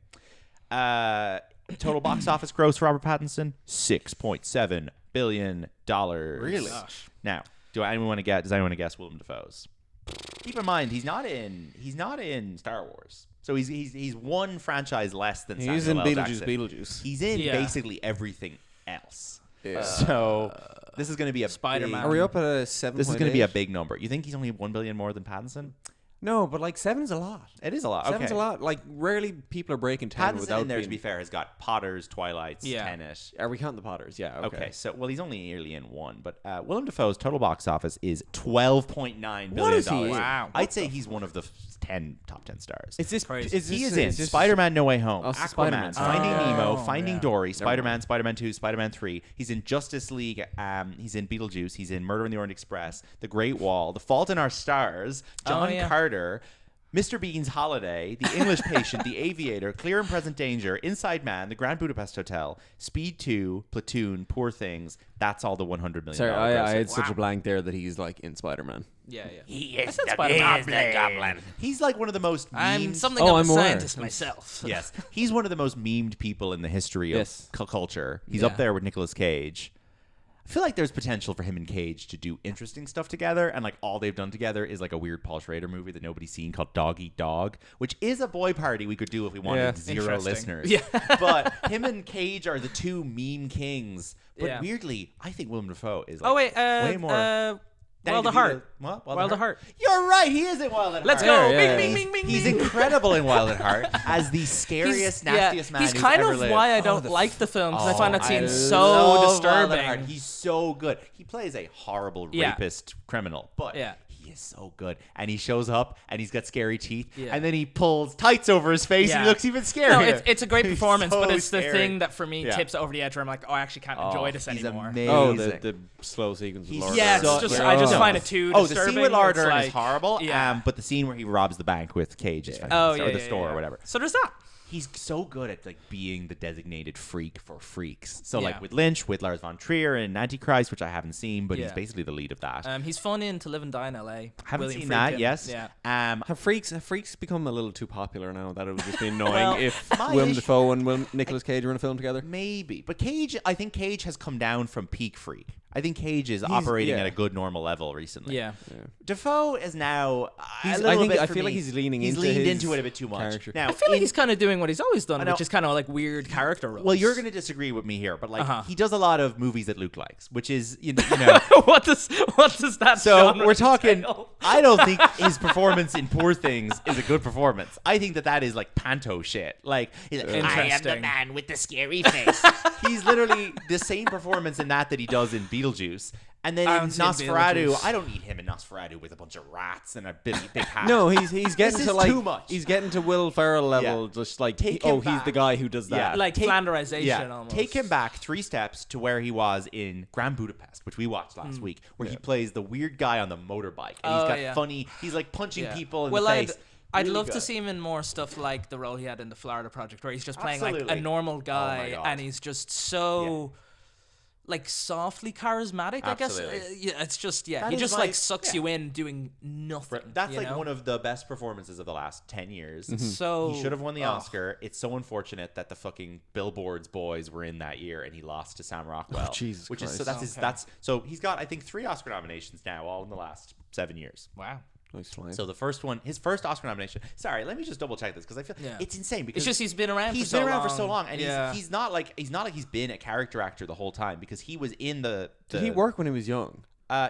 Total box office gross for Robert Pattinson, $6.7 billion. Really? Gosh. Now, does anyone want to guess Willem Dafoe's? Keep in mind he's not in Star Wars. So he's one franchise less than He's Samuel in L. Beetlejuice. Jackson. Beetlejuice. He's in Yeah. basically everything else. Yeah. So this is going to be a Spider-Man. big- Are we up at a 7? This is going to be a big number. You think he's only $1 billion more than Pattinson? No, but like 7's a lot. It is a lot. Okay. 7's a lot. Like rarely people are breaking 10 Pattinson without in there, being. to be fair, has got Potters, Twilights, Yeah. Tenet. Are we counting the Potters? Yeah. Okay, so he's only nearly in one, but Willem Dafoe's total box office is $12.9 billion. What is he in? Wow. I'd say he's one of the top 10 stars. Is this Crazy. He is in Spider-Man: No Way Home, Oh, it's Aquaman, Spider-Man. Finding Oh, Nemo, yeah. Finding Yeah. Dory, Never Spider-Man, mind. Spider-Man 2, Spider-Man 3. He's in Justice League. He's in Beetlejuice. He's in Murder on the Orient Express, The Great Wall, The Fault in Our Stars, John yeah. Carter, Mr. Bean's Holiday, The English Patient, The Aviator, Clear and Present Danger, Inside Man, The Grand Budapest Hotel, Speed 2, Platoon, Poor Things. That's all the $100 million. Sorry, I had grossing. such a blank there that he's like in Spider-Man. Yeah, yeah. He is said the Spider-Man. goblin. He's like one of the most I'm memed- something Oh, of I'm a aware. scientist myself. Yes, he's one of the most memed people in the history of Yes. culture. He's Yeah. up there with Nicolas Cage. I feel like there's potential for him and Cage to do interesting stuff together, and like all they've done together is like a weird Paul Schrader movie that nobody's seen called Dog Eat Dog, which is a boy party we could do if we wanted zero listeners. Yeah. But him and Cage are the two meme kings. But weirdly, I think Willem Dafoe is like way more. Wild at Heart. What? Wild at Heart. You're right. He is in Wild at Heart. Let's go. Yeah, Bing, bing, bing, bing, He's bing. incredible in Wild at Heart as the scariest, nastiest man. He's who's kind ever of lived. why I don't like the film, because I find that scene I so love Wild at disturbing. Heart. He's so good. He plays a horrible rapist criminal, but he is so good. And he shows up and he's got scary teeth, and then he pulls tights over his face and he looks even scarier. No, it's a great performance, so but it's the scary. thing that for me tips it over the edge where I'm like, oh, I actually can't enjoy this he's anymore. amazing. Oh, the slow sequence with Laura Yeah, Dern. it's just I just find it too the disturbing. scene with Laura It's Dern like, is horrible, yeah. but the scene where he robs the bank with Cage is Oh, or the store or whatever. So there's that. He's so good at like being the designated freak for freaks. So Yeah. like with Lynch, with Lars von Trier in Antichrist, which I haven't seen, but he's basically the lead of that. He's fun in To Live and Die in L.A. Haven't William seen that. Friedkin. Yes. Yeah. Have Have freaks become a little too popular now that it would just be annoying Well, if my Willem issue- Dafoe and Nicolas Cage were in a film together? Maybe, but Cage. I think Cage has come down from peak freak. I think Cage is operating at a good normal level recently. Yeah. Dafoe is now a I little think- bit. I for feel me, like he's leaning he's into leaned his into it a bit too much. character. Now, I feel like he's kind of doing what he's always done, know. which is kind of like weird character roles. Well, you're going to disagree with me here, but like he does a lot of movies that Luke likes, which is you know. what does that? So genre we're talking. entail? I don't think his performance in Poor Things is a good performance. I think that is like panto shit. Like he's like, I am the Interesting. man with the scary face. he's literally the same performance in that he does in Beetlejuice. And then I in haven't seen Nosferatu, Beetlejuice. I don't need him in Nosferatu with a bunch of rats and a big hat. No, he's getting This to is like too much. he's getting to Will Ferrell level. Just like Take him he's back. the guy who does that. Yeah. Like Flanderization almost. Take him back 3 steps to where he was in Grand Budapest, which we watched last week, where he plays the weird guy on the motorbike, and he's got funny. He's like punching people in the face. I'd Really love to good. see him in more stuff like the role he had in the Florida Project, where he's just playing like Absolutely. a normal Oh guy, my God. and he's just so like softly charismatic. Absolutely. I guess. Yeah, it's just That he is just my- like sucks you in doing nothing. That's you like know? one of the best performances of the last 10 years. So He should have won the Oscar. It's so unfortunate that the fucking Billboards boys were in that year and he lost to Sam Rockwell. Jesus which is Christ. so that's so he's got I think 3 Oscar nominations now, all in the last 7 years. Wow. Nice flying. So the first one, his first Oscar nomination. Sorry, let me just double check this because I feel it's insane because It's just he's been around. he's for been so around long. for so long, and yeah. he's not like he's been a character actor the whole time because he was in the Did he work when he was young?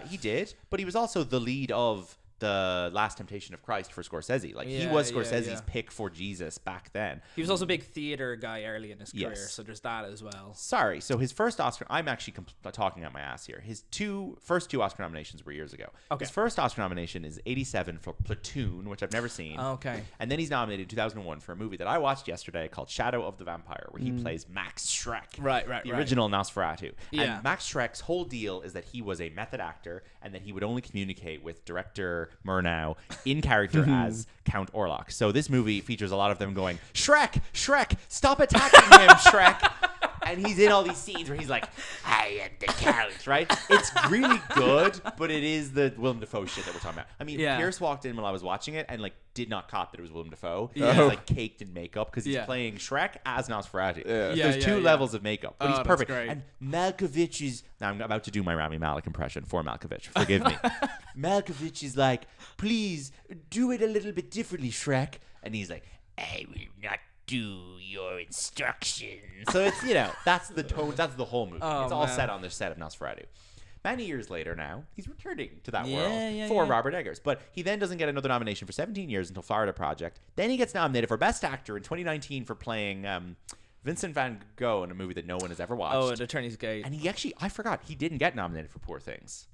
He did, but he was also the lead of the Last Temptation of Christ for Scorsese. Like he Yeah, was yeah, Scorsese's yeah. pick for Jesus back then. He was also a big theater guy early in his career, Yes. so there's that as well. Sorry, so his first Oscar. I'm actually talking out my ass here. His first two Oscar nominations were years ago. Okay. His first Oscar nomination is '87 for Platoon, which I've never seen. Okay. And then he's nominated in 2001 for a movie that I watched yesterday called Shadow of the Vampire, where he plays Max Schreck. Right. The original Nosferatu. Yeah. And Max Schreck's whole deal is that he was a method actor and that he would only communicate with director Murnau in character as Count Orlok. So this movie features a lot of them going, Shrek, stop attacking him, Shrek. And he's in all these scenes where he's like, I am the Count, right? It's really good, but it is the Willem Dafoe shit that we're talking about. I mean, Yeah. Pierce walked in while I was watching it and like did not cop that it was Willem Dafoe. Yeah. He was like caked in makeup because he's Yeah. playing Shrek as Nosferatu. Yeah. There's two levels of makeup, but Oh, he's that's perfect. great. And Malkovich is... Now I'm about to do my Rami Malek impression for Malkovich. Forgive me. Malkovich is like, please do it a little bit differently, Shrek. And he's like, I will not do your instructions. so it's, that's the tone, that's the whole movie. Oh, it's all man. set on the set of Nosferatu. Many years later now, he's returning to that Yeah, world yeah, for yeah. Robert Eggers. But he then doesn't get another nomination for 17 years until Florida Project. Then he gets nominated for Best Actor in 2019 for playing Vincent van Gogh in a movie that no one has ever watched. Oh, at Attorney's Gate. And he actually, I forgot, he didn't get nominated for Poor Things,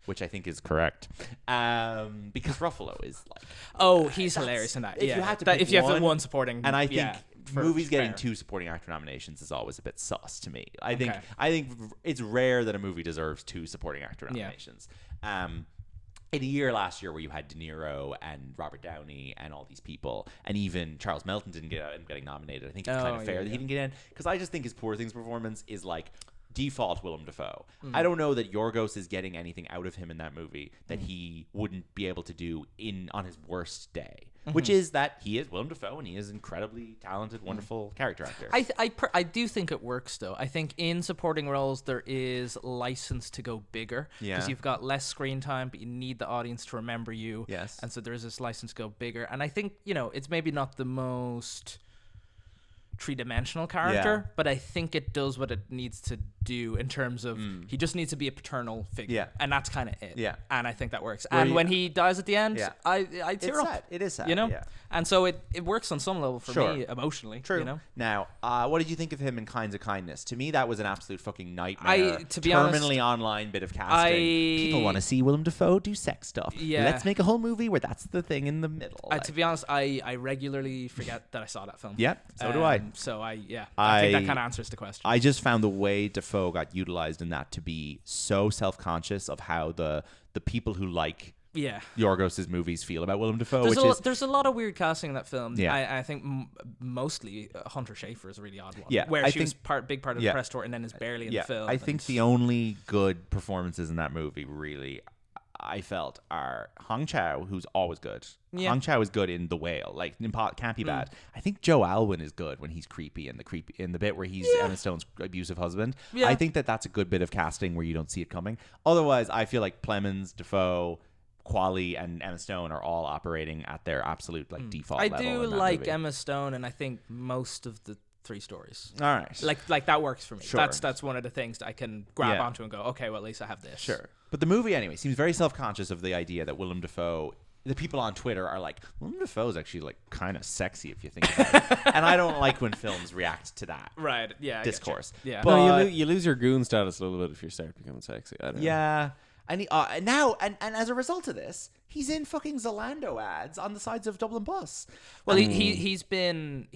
which I think is correct. Because Ruffalo is like... Oh, he's hilarious in that. if Yeah. you had to That- pick if you have one- the one supporting, And I think yeah, movies getting fair. 2 supporting actor nominations is always a bit sus to me. I Okay. think it's rare that a movie deserves 2 supporting actor Yeah. nominations. In a year last year where you had De Niro and Robert Downey and all these people, and even Charles Melton didn't end up getting nominated, I think it's kind Oh, of fair yeah, that he yeah. didn't get in, because I just think his Poor Things performance is like default Willem Dafoe. Mm. I don't know that Yorgos is getting anything out of him in that movie that Mm. he wouldn't be able to do on his worst day. which is that he is Willem Dafoe and he is incredibly talented, wonderful character actor. I do think it works though. I think in supporting roles there is license to go bigger because you've got less screen time, but you need the audience to remember you. Yes, and so there is this license to go bigger. And I think it's maybe not the most three-dimensional character, but I think it does what it needs to do in terms of he just needs to be a paternal figure, and that's kind of it. Yeah, and I think that works. And when he dies at the end, I tear up. Sad. It is sad, and so it works on some level for me emotionally. True. Now, what did you think of him in Kinds of Kindness? To me, that was an absolute fucking nightmare. To be honest, terminally online bit of casting. People want to see Willem Dafoe do sex stuff. Yeah, let's make a whole movie where that's the thing in the middle. To be honest, I regularly forget that I saw that film. Yeah, so do I. So I think that kind of answers the question. I just found the way Dafoe got utilized in that to be so self-conscious of how the people who like Yorgos's movies feel about Willem Dafoe. There's a lot of weird casting in that film. Yeah. I think mostly Hunter Schafer is a really odd one. Yeah, where she was big part of the press tour and then is barely in the film. I think the only good performances in that movie really I felt are Hong Chow, who's always good. Yeah. Hong Chow is good in The Whale, like can't be bad. I think Joe Alwyn is good when he's creepy in the bit where he's Emma Stone's abusive husband. Yeah. I think that's a good bit of casting where you don't see it coming. Otherwise, I feel like Plemons, Dafoe, Qualley, and Emma Stone are all operating at their absolute default level. I do like movie. Emma Stone, and I think most of the 3 stories. All right, like that works for me. Sure. That's one of the things that I can grab onto and go, okay, well at least I have this. Sure. But the movie anyway seems very self-conscious of the idea that Willem Dafoe. The people on Twitter are like, Willem Dafoe is actually like kind of sexy if you think about it. And I don't like when films react to that. Right. Yeah. Discourse. Yeah. But no, you lose your goon status a little bit if you start becoming sexy. I don't know. And as a result of this, he's in fucking Zalando ads on the sides of Dublin Bus. Well, he's been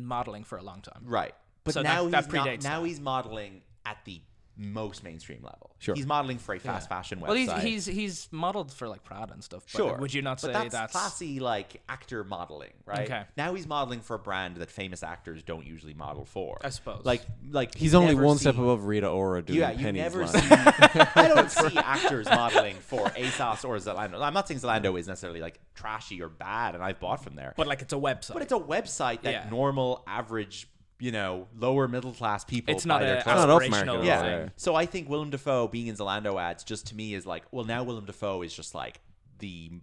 modeling for a long time. Right. But so now he's modeling at the most mainstream level. Sure. He's modeling for a fast fashion website. Well, he's modeled for like Prada and stuff. But sure. Would you not say that's classy like actor modeling, right? Okay. Now he's modeling for a brand that famous actors don't usually model for. I suppose. Like he's only one step above Rita Ora doing Penny's you never see. I don't see actors modeling for ASOS or Zalando. I'm not saying Zalando is necessarily like trashy or bad, and I've bought from there. But like it's a website. But it's a website that normal, average, lower middle class people. It's not an aspirational thing. So I think Willem Dafoe being in Zalando ads just to me is like, well, now Willem Dafoe is just like an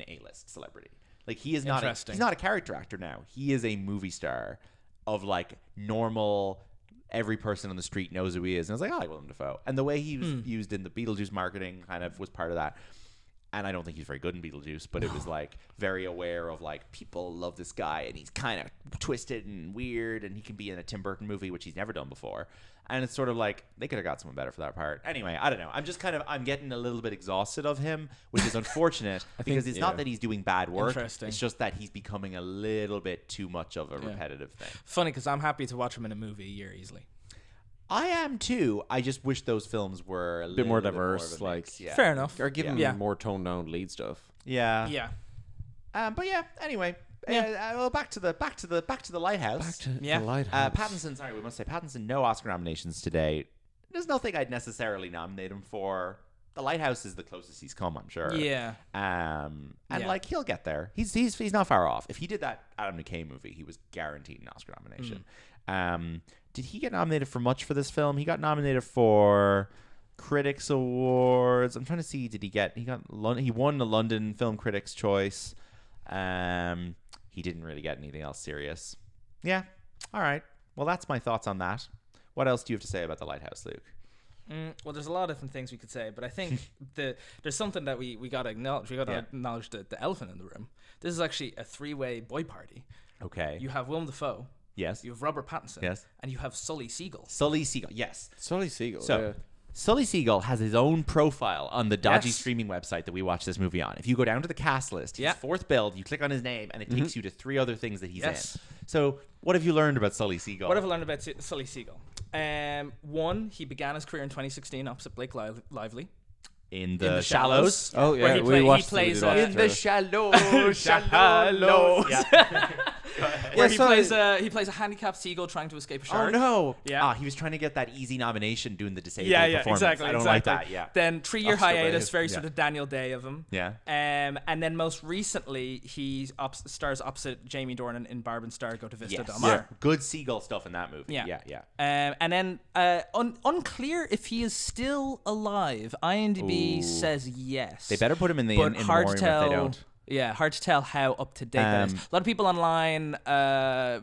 A-list celebrity. Like he is not. He's not a character actor now. He is a movie star of like normal. Every person on the street knows who he is, and I was like, I like Willem Dafoe, and the way he was used in the Beetlejuice marketing kind of was part of that. And I don't think he's very good in Beetlejuice, but it was like very aware of like people love this guy and he's kind of twisted and weird and he can be in a Tim Burton movie, which he's never done before. And it's sort of like they could have got someone better for that part. Anyway, I don't know. I'm getting a little bit exhausted of him, which is unfortunate because it's not that he's doing bad work. It's just that he's becoming a little bit too much of a repetitive thing. Funny because I'm happy to watch him in a movie a year easily. I am too. I just wish those films were a bit more diverse. Fair enough. Or give them more toned down lead stuff. Yeah. Yeah. But yeah. Anyway. Well, back to the Lighthouse. The Lighthouse. Pattinson. Sorry, we must say Pattinson. No Oscar nominations today. There's nothing I'd necessarily nominate him for. The Lighthouse is the closest he's come, I'm sure. Yeah. And like he'll get there. He's not far off. If he did that Adam McKay movie, he was guaranteed an Oscar nomination. Did he get nominated for much for this film? He got nominated for Critics Awards. I'm trying to see. He won the London Film Critics' Choice. He didn't really get anything else serious. Yeah. All right. Well, that's my thoughts on that. What else do you have to say about The Lighthouse, Luke? Well, there's a lot of different things we could say, but I think there's something that we got to acknowledge. We got to acknowledge the elephant in the room. This is actually a 3-way boy party. Okay. You have Willem Dafoe. Yes. You have Robert Pattinson. Yes. And you have Sully Seagull. Sully Seagull, yes. Sully Seagull. So, Sully Seagull has his own profile on the dodgy streaming website that we watch this movie on. If you go down to the cast list, his fourth build, you click on his name, and it takes you to 3 other things that he's in. So, what have you learned about Sully Seagull? What have I learned about Sully Seagull? One, he began his career in 2016 opposite Blake Lively. In the Shallows. Oh, yeah. He plays in the Shallows. Shallows. Where he plays a handicapped seagull trying to escape a shark. Oh no! Yeah. He was trying to get that easy nomination doing the disabled Yeah, performance. exactly. I don't like that. Yeah. Then 3-year Oscar hiatus, bait. very sort of Daniel Day of him. Yeah. And then most recently, he stars opposite Jamie Dornan in Barb and Star Go to Vista Yes. Del Mar. Good seagull stuff in that movie. Yeah. Yeah. And then unclear if he is still alive. IMDb says yes. They better put him in the but in hard memoriam to tell. if they don't. Yeah, hard to tell how up to date that is. A lot of people online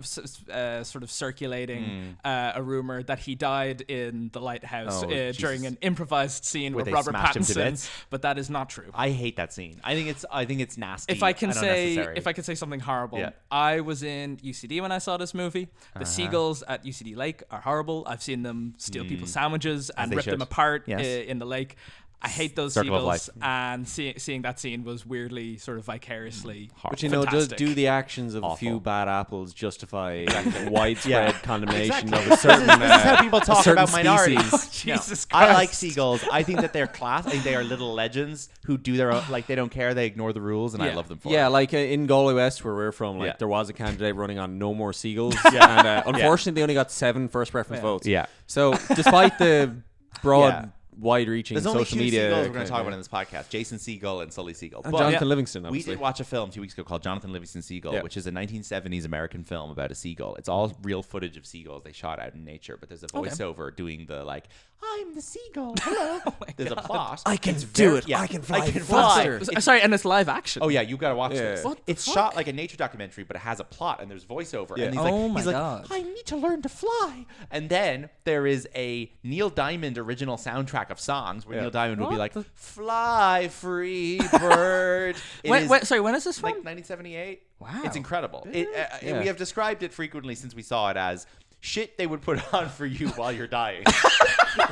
sort of circulating a rumor that he died in the Lighthouse during an improvised scene with Robert Pattinson, but that is not true. I hate that scene. I think it's nasty. If I can unnecessary. say something horrible, Yeah. I was in UCD when I saw this movie. The seagulls at UCD Lake are horrible. I've seen them steal people's sandwiches and they rip them should. apart Yes. In the lake. I hate those Circle of seagulls, life. and seeing that scene was weirdly sort of vicariously But you know, does fantastic. do the actions of Awful. a few bad apples justify widespread condemnation Exactly. of a certain This is how people talk certain about minorities. species? Jesus I Christ. like seagulls. I think that they're class. I think they are little legends who do their own. Like they don't care. They ignore the rules, and I Yeah. love them for Yeah, it. like in Galway West, where we're from, Yeah. there was a candidate running on No More Seagulls, and unfortunately, they only got 7 first preference votes. Yeah. So, despite the broad, Yeah. wide-reaching There's only social two media, seagulls we're going to talk about in this podcast: Jason Segel and Sully Seagull. and But Jonathan Livingston, we obviously. did watch a film 2 weeks ago called Jonathan Livingston Seagull, Yeah. which is a 1970s American film about a seagull. It's all real footage of seagulls they shot out in nature, but there's a voiceover doing the like, "I'm the seagull." Hello. There's a plot. I can It's do it. Yeah, I can fly fly. faster. Sorry, and it's live action. Oh yeah, you gotta watch Yeah. this. What It's shot like a nature documentary, but it has a plot and there's voiceover. Yeah. And he's Oh like, my God. I need to learn to fly. And then there is a Neil Diamond original soundtrack of songs where Yeah. Neil Diamond will be What like, the- "Fly free bird." It is Sorry, when is this from? like 1978. Wow. It's incredible. Yeah. We have described it frequently since we saw it as shit they would put on for you while you're dying.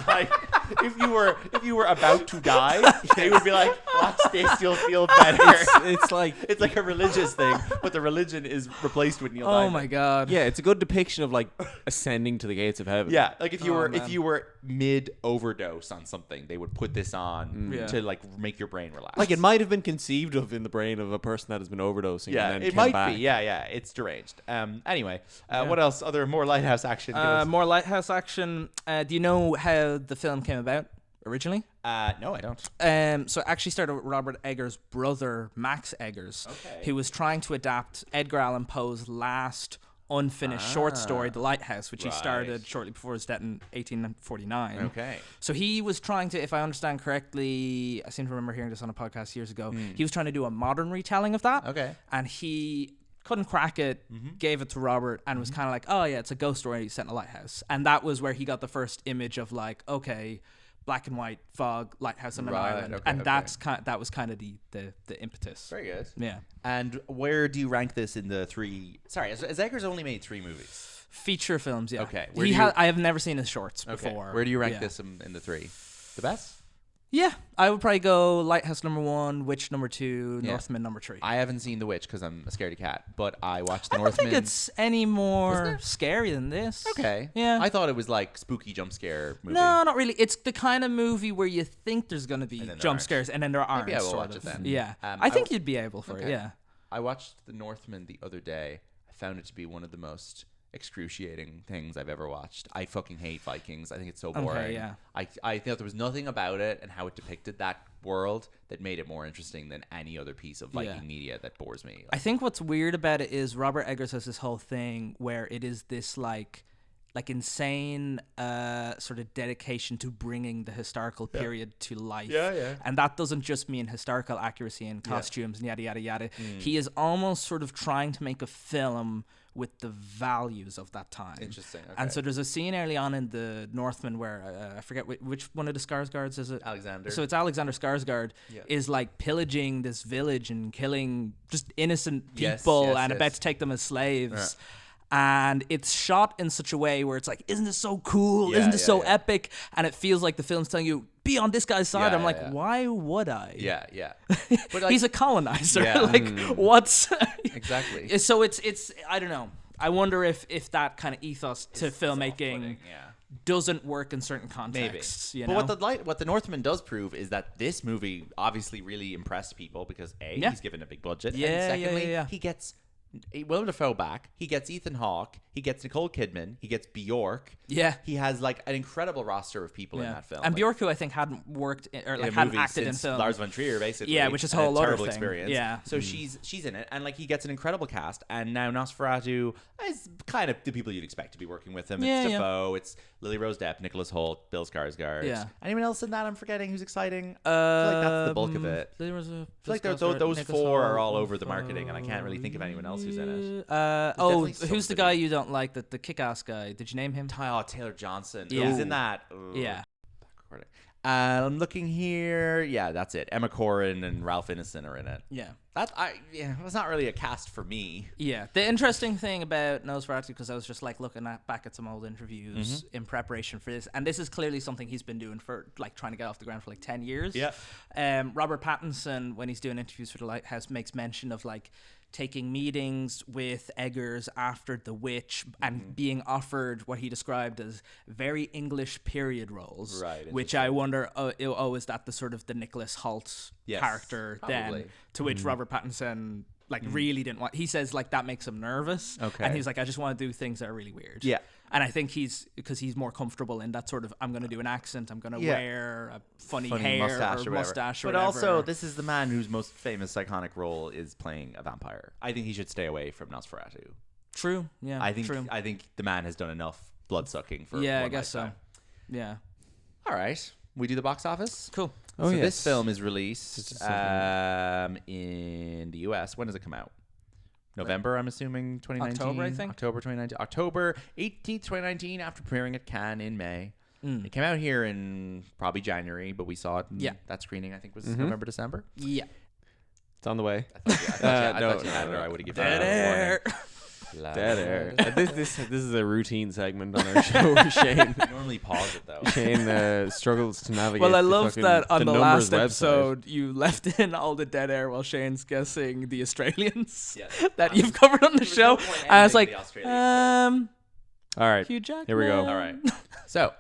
Like if you were about to die, they would be like, "Watch this, you'll feel better." It's like, It's like a religious thing, but the religion is replaced with Neil Diamond. Oh my God. yeah, it's a good depiction of like ascending to the gates of heaven. Yeah, like if you were man. if you were mid overdose on something, they would put this on Yeah. to like make your brain relax. Like it might have been conceived of in the brain of a person that has been overdosing. yeah, and then it came might back. be. Yeah, it's deranged. Anyway, what else? Other more Lighthouse action. Give us- More Lighthouse action. Do you know how the film came about originally? no, I don't. So it actually started with Robert Eggers' brother, Max Eggers, Okay. who was trying to adapt Edgar Allan Poe's last unfinished short story, The Lighthouse, which he started Right. shortly before his death in 1849. Okay. So he was trying to, if I understand correctly, I seem to remember hearing this on a podcast years ago, he was trying to do a modern retelling of that. Okay. And he couldn't crack it, gave it to Robert, and was kind of like, oh yeah, it's a ghost story set in a lighthouse. And that was where he got the first image of like, okay, black and white, fog, lighthouse on an Right, island. okay, And okay. that was kind of the impetus. Very good. Yeah. And where do you rank this in the three? Sorry, has Eggers only made 3 movies? Feature films, yeah. Okay, where do you- I have never seen his shorts Okay. before. Where do you rank Yeah. this in the 3? The best? Yeah, I would probably go Lighthouse number 1, Witch number 2, Yeah. Northman number 3. I haven't seen The Witch because I'm a scaredy cat, but I watched The I don't Northman. think it's any more Wasn't it? scary than this. Okay. Yeah. I thought it was like spooky jump scare movie. No, not really. It's the kind of movie where you think there's going to be And then there jump aren't. scares, and then there aren't. Maybe I will sort watch of. it then. Yeah, I I think w- you'd be able for it. Okay. Yeah. I watched The Northman the other day. I found it to be one of the most excruciating things I've ever watched. I fucking hate Vikings. I think it's so boring. yeah. I thought there was nothing about it and how it depicted that world that made it more interesting than any other piece of Viking Yeah. media that bores me. I think what's weird about it is Robert Eggers has this whole thing where it is this like insane sort of dedication to bringing the historical period to life. Yeah. And that doesn't just mean historical accuracy and costumes and yada yada yada. He is almost sort of trying to make a film with the values of that time. Interesting. Okay. And so there's a scene early on in The Northman where I forget which one of the Skarsgårds is it? Alexander. So it's Alexander Skarsgård Yeah. is like pillaging this village and killing just innocent Yes, people yes, and yes. about to take them as slaves. And it's shot in such a way where it's like, isn't this so cool? Yeah, Isn't this yeah, so yeah. epic? And it feels like the film's telling you, be on this guy's side. Yeah, I'm like, yeah. why would I? yeah. But like, He's a colonizer. Yeah. Like, what's... exactly. So it's I don't know. I wonder if that kind of ethos to It's filmmaking off-putting, yeah. doesn't work in certain Maybe. contexts. You But know? what the Northman does prove is that this movie obviously really impressed people because A, Yeah. he's given a big budget, Yeah, and yeah, secondly, yeah. he gets Willem Dafoe back. He gets Ethan Hawke. He gets Nicole Kidman. He gets Bjork. Yeah. He has like an incredible roster of people in that film. And like, Bjork, who I think hadn't worked or in like a hadn't movie acted in since film. Lars von Trier, basically. Yeah, which is a and whole other terrible thing. experience. Yeah. So she's in it, and like he gets an incredible cast. And now Nosferatu is kind of the people you'd expect to be working with him. It's Dafoe. It's Lily Rose Depp, Nicholas Hoult, Bill Skarsgård. Yeah. Anyone else in that I'm forgetting who's exciting? I feel like that's the bulk of it. There was a, I feel like those four are all over the marketing, and I can't really think of anyone else who's in it. Who's the guy you don't like? The kick-ass guy? Did you name him? Taylor Johnson. Yeah. He's in that. Ugh. Yeah. I'm looking here. Yeah, that's it. Emma Corrin and Ralph Ineson are in it. Yeah. It's not really a cast for me. Yeah. The interesting thing about Nosferatu, because I was just like looking back at some old interviews in preparation for this, and this is clearly something he's been doing for like trying to get off the ground for like 10 years. Yeah. Robert Pattinson, when he's doing interviews for the Lighthouse, makes mention of like taking meetings with Eggers after The Witch and being offered what he described as very English period roles, Right, which I wonder, is that the sort of the Nicholas Hoult character probably. then, to which Robert Pattinson like really didn't want. He says like that makes him nervous, and he's like, I just want to do things that are really weird. Yeah. And I think because he's more comfortable in that sort of, I'm going to do an accent, I'm going to wear a funny hair mustache or mustache or but whatever. also, this is the man whose most famous iconic role is playing a vampire. I think he should stay away from Nosferatu. True. Yeah. I think True. I think the man has done enough blood sucking for Yeah, one I guess lifetime. so. Yeah. All right, we do the box office. Cool. So this film is released in the US. When does it come out? November, I'm assuming, 2019. October, I think. October 2019. October 18th, 2019, after premiering at Cannes in May. It came out here in probably January, but we saw it. That screening, I think, was November, December. Yeah. It's on the way. I thought you had it, or I would have given Dead it air. Dead air. This is a routine segment on our show. Shane Normally pause it though. Shane struggles to navigate. Well, I love that on the last numbers episode you left in all the dead air while Shane's guessing the Australians that Yeah. you've covered on the show. no point And I was ending like, the Australian All right, Hugh Jackman. here we go. All right. So,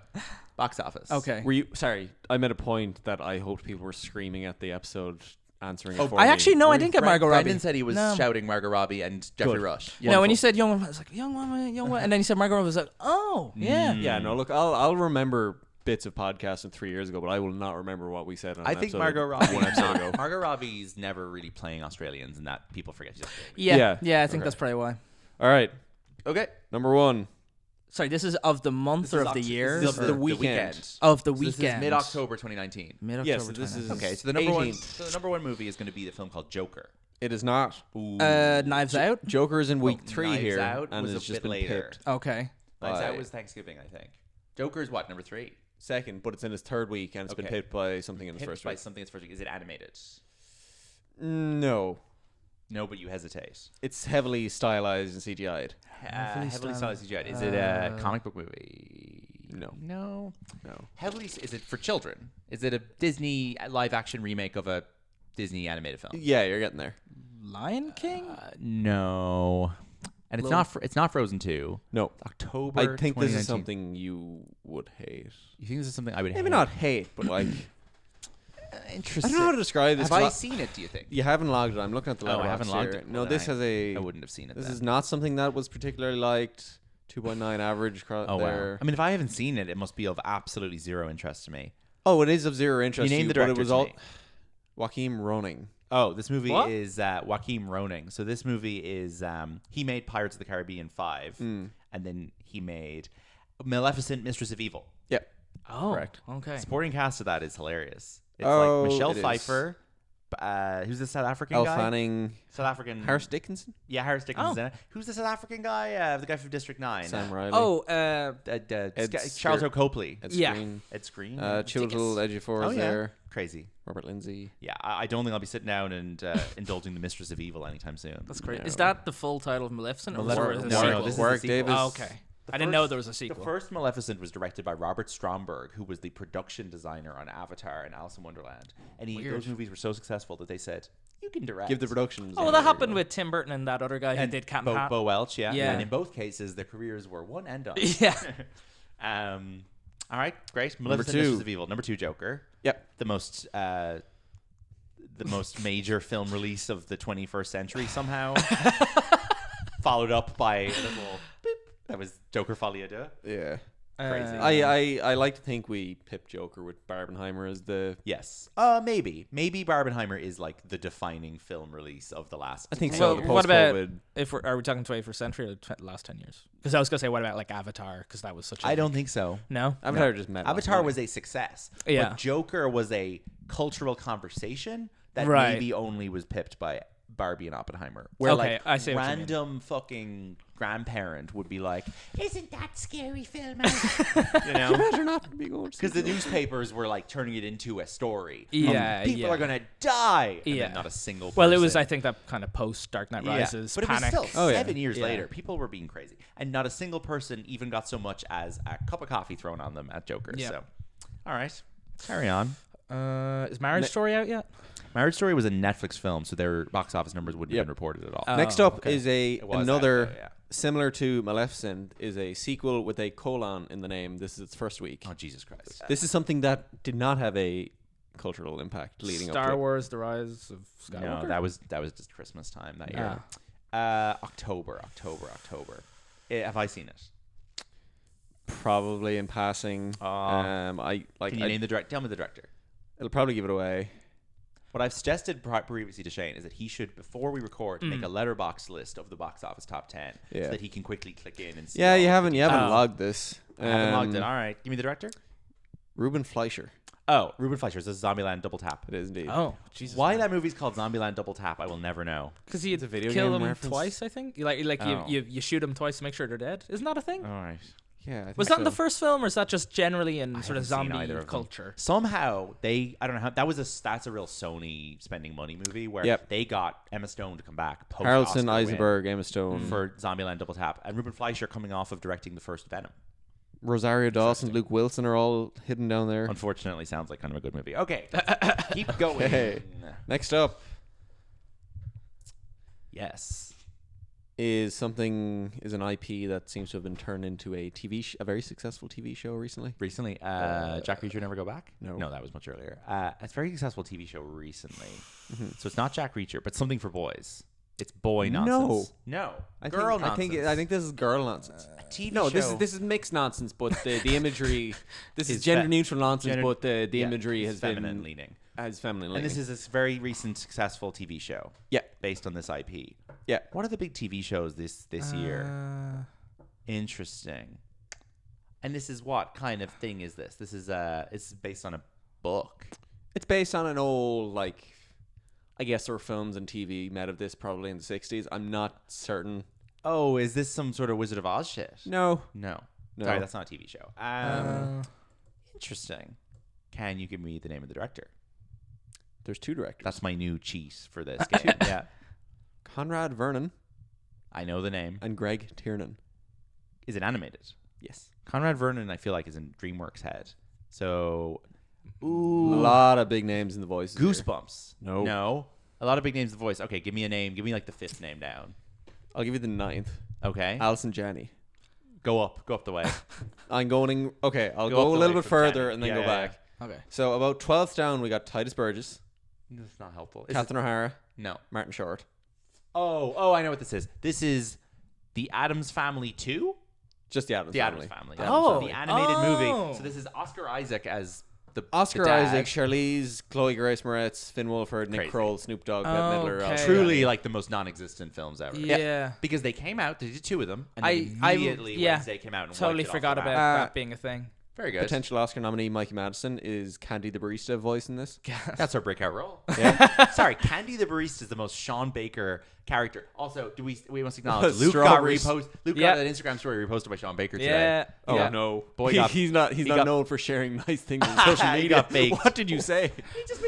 box office. Okay. Were you sorry? I made a point that I hoped people were screaming at the episode, answering it for I me. actually I didn't get Margot Robbie. Brendan said he was shouting Margot Robbie and Jeffrey Good. Rush. No, when you said young woman, I was like, young woman, and then you said Margot Robbie, I was like, oh, yeah. Yeah, no. Look, I'll remember bits of podcasts from 3 years ago, but I will not remember what we said on. I an think episode Margot Robbie. one episode ago. Margot Robbie's never really playing Australians, and that people forget she's Australian. Yeah, I think Okay. that's probably why. All right, Okay. number one. Sorry, this is of the month or of the year? this is Or the weekend. Of the So this weekend. is mid-October 2019. Mid-October. Yes, this 29th. is Okay, so the number one. 18th. So the number one movie is going to be the film called Joker. It is not. Knives Out? Joker is in week 3 Knives here, Out and was it's a just bit been later. picked. Okay. Knives Out Aye. was Thanksgiving, I think. Joker's what, number 3? Second, but it's in its third week, and it's been Okay. picked by something in its Picked first by week. something that's first week. Is it animated? No, No, but you hesitate. it's heavily stylized and CGI'd. Heavily stylized CGI. Is it a comic book movie? No. No. No. Heavily. Is it for children? Is it a Disney live action remake of a Disney animated film? Yeah, you're getting there. Lion King? No. And it's not Frozen 2. No, October. I think this 2019. is something you would hate. You think this is something I would Maybe hate? not hate, but like I Interesting. don't know how to describe this. Have I 'cause seen it? Do you think? You haven't logged it. I'm looking at the Oh, I letterbox haven't logged here. it. No, Well, this then has a. I wouldn't have seen it. This then. is not something that was particularly liked. 2.9 average. Oh there. wow! I mean, if I haven't seen it, it must be of absolutely zero interest to me. Oh, it is of zero interest. You to named the but director. it was to all me. Joaquin Roning. Oh, this movie What? is Joaquin Roning. So this movie is he made Pirates of the Caribbean 5, and then he made Maleficent, Mistress of Evil. Yep. Oh, Correct. okay. Supporting cast of that is hilarious. It's Oh, like Michelle it is. Pfeiffer. Who's the South African Elle guy? Fanning. South African. Harris Dickinson. Yeah, Harris Dickinson's Oh. in it. Who's the South African guy? The guy from District 9. Sam Riley. Oh, Charles O'Copley. Ed yeah. Skrein. Ed Skrein. Chiwetel Ejiofor is there. Crazy. Robert Lindsay. Yeah, I don't think I'll be sitting down and indulging the Mistress of Evil anytime soon. that's great. No. Is that the full title of Maleficent? Or was Maleficent- there a no, sequel? this is Warwick the sequel. Davis. Oh, okay. I didn't know there was a sequel. The first Maleficent was directed by Robert Stromberg, who was the production designer on Avatar and Alice in Wonderland. And those movies were so successful that they said, "You can direct." Give the productions. Oh, well, that happened with Tim Burton and that other guy who did Cat and Hat. Bo Welch, yeah. Yeah. And in both cases, their careers were one and done. Yeah. All right, great. Maleficent, 2. Mistress of Evil. Number 2, Joker. Yep. The most major film release of the 21st century somehow. followed up by a little beep. That was Joker Folie à Deux. Yeah. Crazy. I like to think we pipped Joker with Barbenheimer as the... Yes. Maybe Barbenheimer is like the defining film release of the last. I think Well, so. what about Post-COVID. are we talking 21st century or the last 10 years? Because I was gonna say, what about like Avatar? Because that was such. I don't think so. No. Avatar just met. Avatar was a success. Yeah. But Joker was a cultural conversation that Right. maybe only was pipped by Barbie and Oppenheimer. Where Okay, like I see what you mean. random fucking grandparent would be like, Isn't that scary, film? you know, Imagine not to be going. because the newspapers were like turning it into a story. Yeah, People yeah. are gonna die. And Yeah. then not a single. Well, it was, person. I think, that kind of post Dark Knight Rises but panic. it was still Oh, yeah. 7 years Yeah. later. People were being crazy, and not a single person even got so much as a cup of coffee thrown on them at Joker. Yeah. So, all right, carry on. Is Marriage Story out yet? Marriage Story was a Netflix film, so their box office numbers wouldn't have Yep. been reported at all. Next up okay. is It was another that, though, yeah. similar to Maleficent is a sequel with a colon in the name. This is its first week. Oh Jesus Christ! This is something that did not have a cultural impact leading up to Star it. Wars: The Rise of Skywalker. No, that was just Christmas time that year. October. Have I seen it? Probably in passing. I like. Can you name the director? Tell me the director. It'll probably give it away. What I've suggested previously to Shane is that he should, before we record, make a letterbox list of the box office top 10 Yeah. so that he can quickly click in and see. Yeah, all you of haven't the you haven't logged this. I haven't logged in. All right, give me the director. Ruben Fleischer. Oh, Ruben Fleischer's a Zombieland Double Tap. It is indeed. Oh, Jesus. Why that movie's called Zombieland Double Tap, I will never know. Because you It's a video kill game them reference. twice, I think. Like Oh. you shoot them twice to make sure they're dead. Isn't that a thing? All right. Yeah. I think Was that so. in the first film, or is that just generally in I sort of haven't seen zombie either of them. culture? Somehow I don't know how that's a real Sony spending money movie where Yep. they got Emma Stone to come back post Harrelson, Oscar win Eisenberg, Emma Stone, for Zombieland Double Tap, and Ruben Fleischer coming off of directing the first Venom. Rosario Dawson, Luke Wilson are all hidden down there. Unfortunately, sounds like kind of a good movie. Okay, keep going. Hey. Next up Yes. is an IP that seems to have been turned into a a very successful TV show recently. Recently, Jack Reacher Never Go Back? No. That was much earlier. It's a very successful TV show recently. So it's not Jack Reacher, but something for boys. It's boy nonsense. No. Girl nonsense. I think this is girl nonsense. A TV No, show. this is mixed nonsense, but the imagery. This is gender neutral nonsense, but the yeah, imagery it's has feminine been leaning. feminine And leaning. this is this very recent successful TV show. Yeah. Based on this IP. Yeah. What are the big TV shows this year? Interesting. And this is what kind of thing is this? This is it's based on a book. It's based on an old I guess there were films and TV made of this probably in the 60s. I'm not certain. Oh, is this some sort of Wizard of Oz shit? No. No. No. Sorry, that's not a TV show. Interesting. Can you give me the name of the director? There's two directors. That's my new cheat for this game. Yeah. Conrad Vernon I know the name. and Greg Tiernan. Is it animated? Yes. Conrad Vernon, I feel like, is in DreamWorks' head. So, A lot of big names in the voices. here. Goosebumps. No. No. A lot of big names in the voice. Okay, give me a name. Give me like the fifth name down. I'll give you the 9th. Okay. Alison Janney. Go up the way. I'm going. Okay, I'll Go go up a the little way bit from further Janney. and then Yeah, go yeah, back. Okay. So about 12th down, we got Titus Burgess, That's not helpful. Is Catherine O'Hara, No. Martin Short. Oh, I know what this is. This is The Addams Family 2? Just the Addams The Family. Addams Family. The Addams Oh. Family. The animated Oh. movie. So this is Oscar Isaac as the Oscar the dad. Isaac, Charlize, Chloe Grace Moretz, Finn Wolfhard, Nick Crazy. Kroll, Snoop Dogg, Bette Midler. Okay. Alison Truly Janney. like the most non-existent films ever. Yeah. Because they came out, they did two of them, and I then immediately Wednesday came out and Totally wiped it off forgot the about map. that being a thing. Very good. Potential Oscar nominee Mikey Madison is Candy the Barista voice in this. That's our breakout role. Yeah. Sorry, Candy the Barista is the most Sean Baker character. Also, we must acknowledge Luke got Strawberries. Luke Yeah. got an Instagram story reposted by Sean Baker today. Yeah. Oh yeah. no! Boy got- he's not he not got- known for sharing nice things on social He media. got baked. What did you say?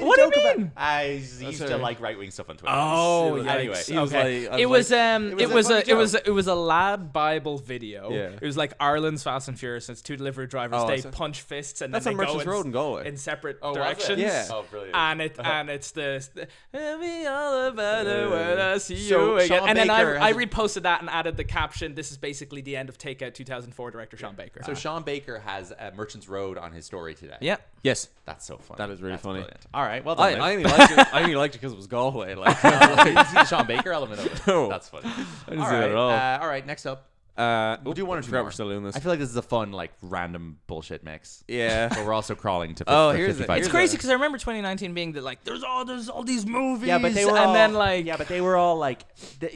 What do you mean? I used to sorry. like right wing stuff on Twitter. Oh, anyway. yikes. He was Okay. like- I It was was like, it was a lad Bible video. Yeah. It was like Ireland's Fast and Furious. It's two delivery drivers. Oh, They so- punch fists and That's then on they go Merchants Road in Galway. in separate Oh, was it? directions. Yeah. Oh, brilliant. And it's the "Tell me all about the world I see doing Sean it? And then Baker I has a- reposted that and added the caption, "This is basically the end of Takeout 2004 director Sean Baker." So Sean Baker has Merchant's Road on his story today. Yeah. Yes. That's so funny. That is really That's funny. Brilliant. All right, well done. I only liked it. I only liked it because it was Galway. Like, Luke. You see the Sean Baker element of it. No. That's funny. I didn't see that at all. All right, next up. We'll do one or two forgot more. we're still doing this. I feel like this is a fun, like, random bullshit mix. Yeah. But we're also crawling to Oh, for here's 55. it. It's Here's crazy because I remember 2019 being that like there's all these movies. Yeah, but they were and all, then like yeah, but they were all like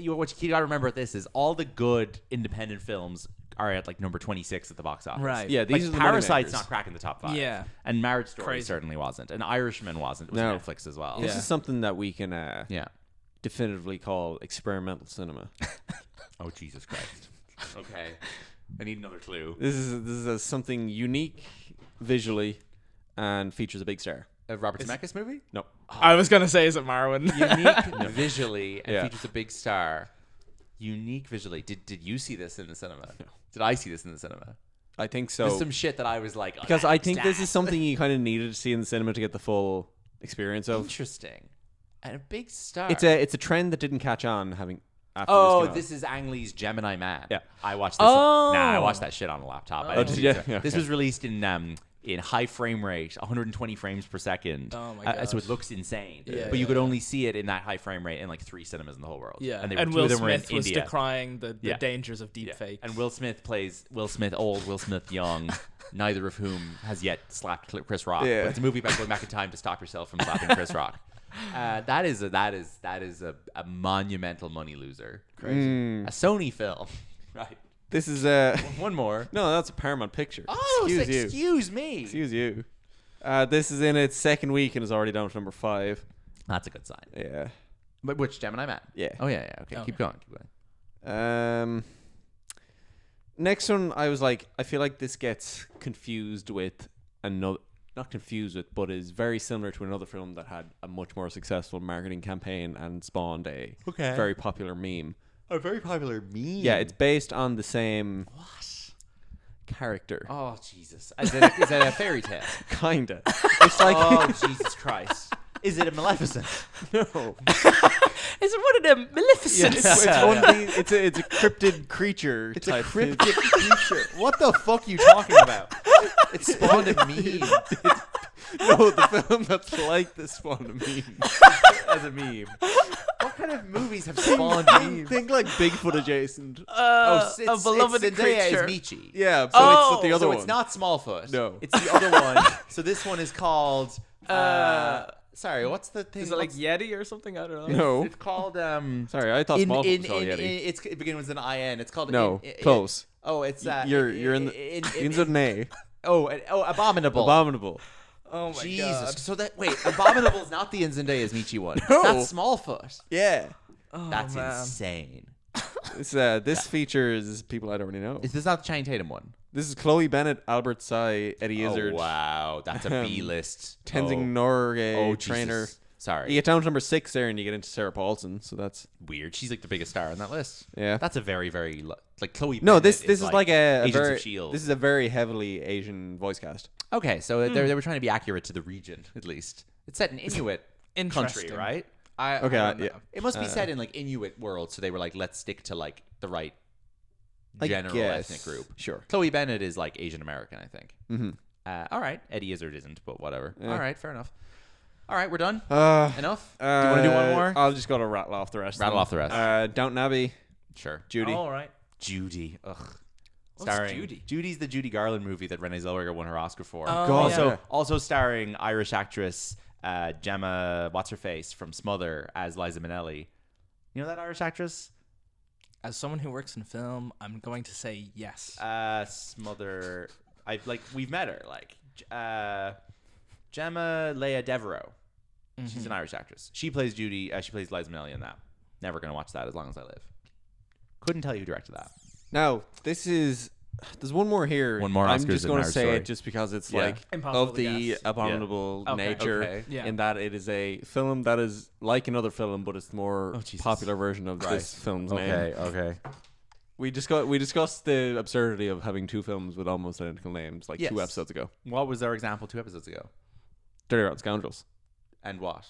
what you got to remember with this is all the good independent films are at like number 26 at the box office. Right. Yeah, these Like, are the Parasite's moneymakers. not cracking the top 5. Yeah. And Marriage Story Crazy. certainly wasn't. And Irishman wasn't. It was No. Netflix as well. This Yeah. is something that we can Yeah. definitively call experimental cinema. Oh Jesus Christ. Okay. I need another clue. This is something unique visually and features a big star. A Robert Zemeckis movie? No. I was gonna say, is it Marwin? Unique visually and Yeah. features a big star. Unique visually. Did you see this in the cinema? No. Did I see this in the cinema? I think so. There's some shit that I was like, oh, because I that's think this is that. something you kind of needed to see in the cinema to get the full experience of. Interesting. And a big star. It's a trend that didn't catch on having after Oh, this came out. this is Ang Lee's Gemini Man. Yeah. I watched this. Oh. Nah, I watched that shit on a laptop. I Oh, didn't did see you? it. Yeah, This okay. was released in high frame rate, 120 frames per second. Oh my So it gosh. looks insane. Yeah, but you yeah, could yeah. only see it in that high frame rate in like 3 cinemas in the whole world. Yeah, and, and two Will of them were in Smith was India. decrying the Yeah. dangers of Yeah. deepfake. And Will Smith plays Will Smith old, Will Smith young, neither of whom has yet slapped Chris Rock. Yeah. But it's a movie about going back in time to stop yourself from slapping Chris Rock. That is a monumental money loser. Mm. A Sony film, right? This is One more. no, that's a Paramount picture. Oh, excuse me. Excuse you. This is in its second week and is already down to number 5. That's a good sign. Yeah. But which Gemini Man? Yeah. Oh yeah. Okay. Keep going. Next one, I was like, I feel like this gets confused with another, not confused with, but is very similar to another film that had a much more successful marketing campaign and spawned a very popular meme. A very popular meme. Yeah, it's based on the same character. Oh Jesus! Is it a fairy tale? Kinda. It's like Oh Jesus Christ! Is it a Maleficent? no. Is it one of them Maleficents? It's one of these, it's a cryptid creature. It's type a cryptic creature. What the fuck are you talking about? It spawned a meme. No, the film that's like this spawned a meme as a meme. What kind of movies have spawned memes? Think like Bigfoot adjacent. Oh, a beloved Zendaya creature. is Michi. Yeah, but Oh, it's the other So one. it's not Smallfoot. No. It's the other one. So this one is called. Sorry, what's the thing? Is it like What's- Yeti or something? I don't know. No. It's called. Sorry, I thought Smallfoot was called Yeti. It begins with an IN. It's called. No, close. Oh, it's. You're in the begins with an A. Abominable. Abominable. Oh my Jesus. god. So that Abominable is not the Zendaya's Michi one. No. That's Smallfoot. Yeah. Oh, That's man. insane. This features people I don't really know. Is this not the Channing Tatum one? This is Chloe Bennett, Albert Sy, Eddie Izzard, Oh, wow, that's a B list. Tenzing Norgay, trainer. Jesus. Sorry. You get down to number 6 there, and you get into Sarah Paulson. So that's Weird. She's like the biggest star on that list. Yeah. That's a very, very like Chloe. no. Bennett This is like a Agents very of Shield. this is a very heavily Asian voice cast. Okay, so they were trying to be accurate to the region at least. It's set in Inuit country, Interesting. right? I Okay, don't yeah. know. It must be set in like Inuit world, so they were like, let's stick to like the right general guess. ethnic group. Sure. Chloe Bennett is like Asian American, I think. Mm-hmm. All right, Eddie Izzard isn't, but whatever. Yeah. All right, fair enough. All right, we're done. Uh, Enough. Do you want to do one more? I'll just go to rattle off the rest. Rattle then. off the rest. Downton Abbey, Sure. Judy. All right. Judy. Ugh. What's Starring Judy? Judy's the Judy Garland movie that Renee Zellweger won her Oscar for. Oh, God. Also, Yeah. also starring Irish actress Gemma what's her face from Smother as Liza Minnelli. You know that Irish actress? As someone who works in film, I'm going to say yes. Smother. We've met her. Gemma Leah Devereaux. She's an Irish actress. She plays Judy. She plays Liza Minnelli in that. Never gonna watch that as long as I live. Couldn't tell you who directed that. Now, this is. There's one more here. One more I'm Oscars just in going to Marriage say Story. it just because it's Yeah. like Impossible of to the guess. abominable Okay. nature Okay. Yeah. in that it is a film that is like another film, but it's the more Oh, Jesus. popular version of this film's name. Okay. We discussed the absurdity of having two films with almost identical names like Yes. 2 episodes ago. What was our example 2 episodes ago? Dirty Rotten Scoundrels. And what?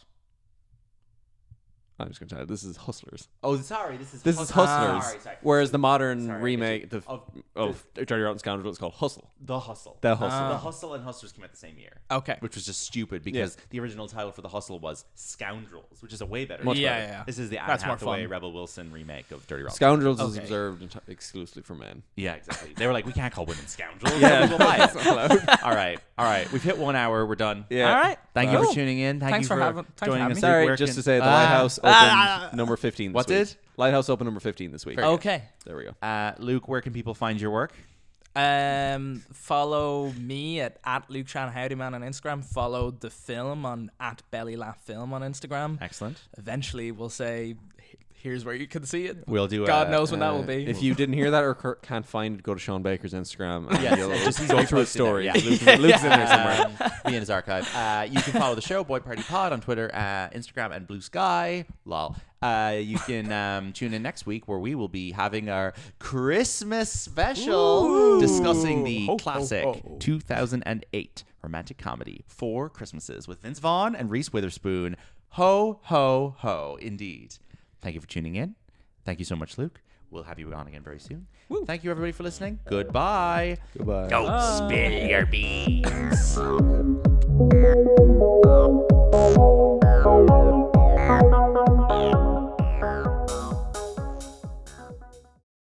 I'm just going to tell you, this is Hustlers. Oh, sorry. This is Hustlers. Sorry. Whereas the modern Sorry, remake of of Dirty Rotten Scoundrel is called Hustle. The Hustle. The Hustle. The Hustle and Hustlers came out the same year. Okay. Which was just stupid because the original title for The Hustle was Scoundrels, which is a way better. Much Yeah, better. yeah. This is the Anne That's more Hathaway, fun. Rebel Wilson remake of Dirty Rotten. Scoundrels is Okay. observed exclusively for men. Yeah, exactly. They were like, we can't call women scoundrels. Yeah. People buy it. All right. We've hit 1 hour. We're done. Yeah. All right. Thank you Cool. for tuning in. Thanks for joining having us. me. Sorry, Where just can- to say the Lighthouse opened number 15 this What week. did? Lighthouse opened number 15 this week. Okay. There we go. Luke, where can people find your work? Follow me at Lucien Howdyman on Instagram. Follow the film on at Belly Laugh Film on Instagram. Excellent. Eventually, we'll say, here's where you can see it. We'll do. God knows when that will be. If you didn't hear that or can't find it, go to Sean Baker's Instagram. And Yes, you'll just go through his posted there, story. yeah. Luke's in there somewhere. Be in his archive. You can follow the show, Boy Party Pod, on Twitter, Instagram, and Blue Sky. Lol. You can tune in next week where we will be having our Christmas special discussing the classic 2008 romantic comedy Four Christmases with Vince Vaughn and Reese Witherspoon. Ho, ho, ho, indeed. Thank you for tuning in. Thank you so much, Luke. We'll have you on again very soon. Thank you, everybody, for listening. Goodbye. Goodbye. Don't spill your beans.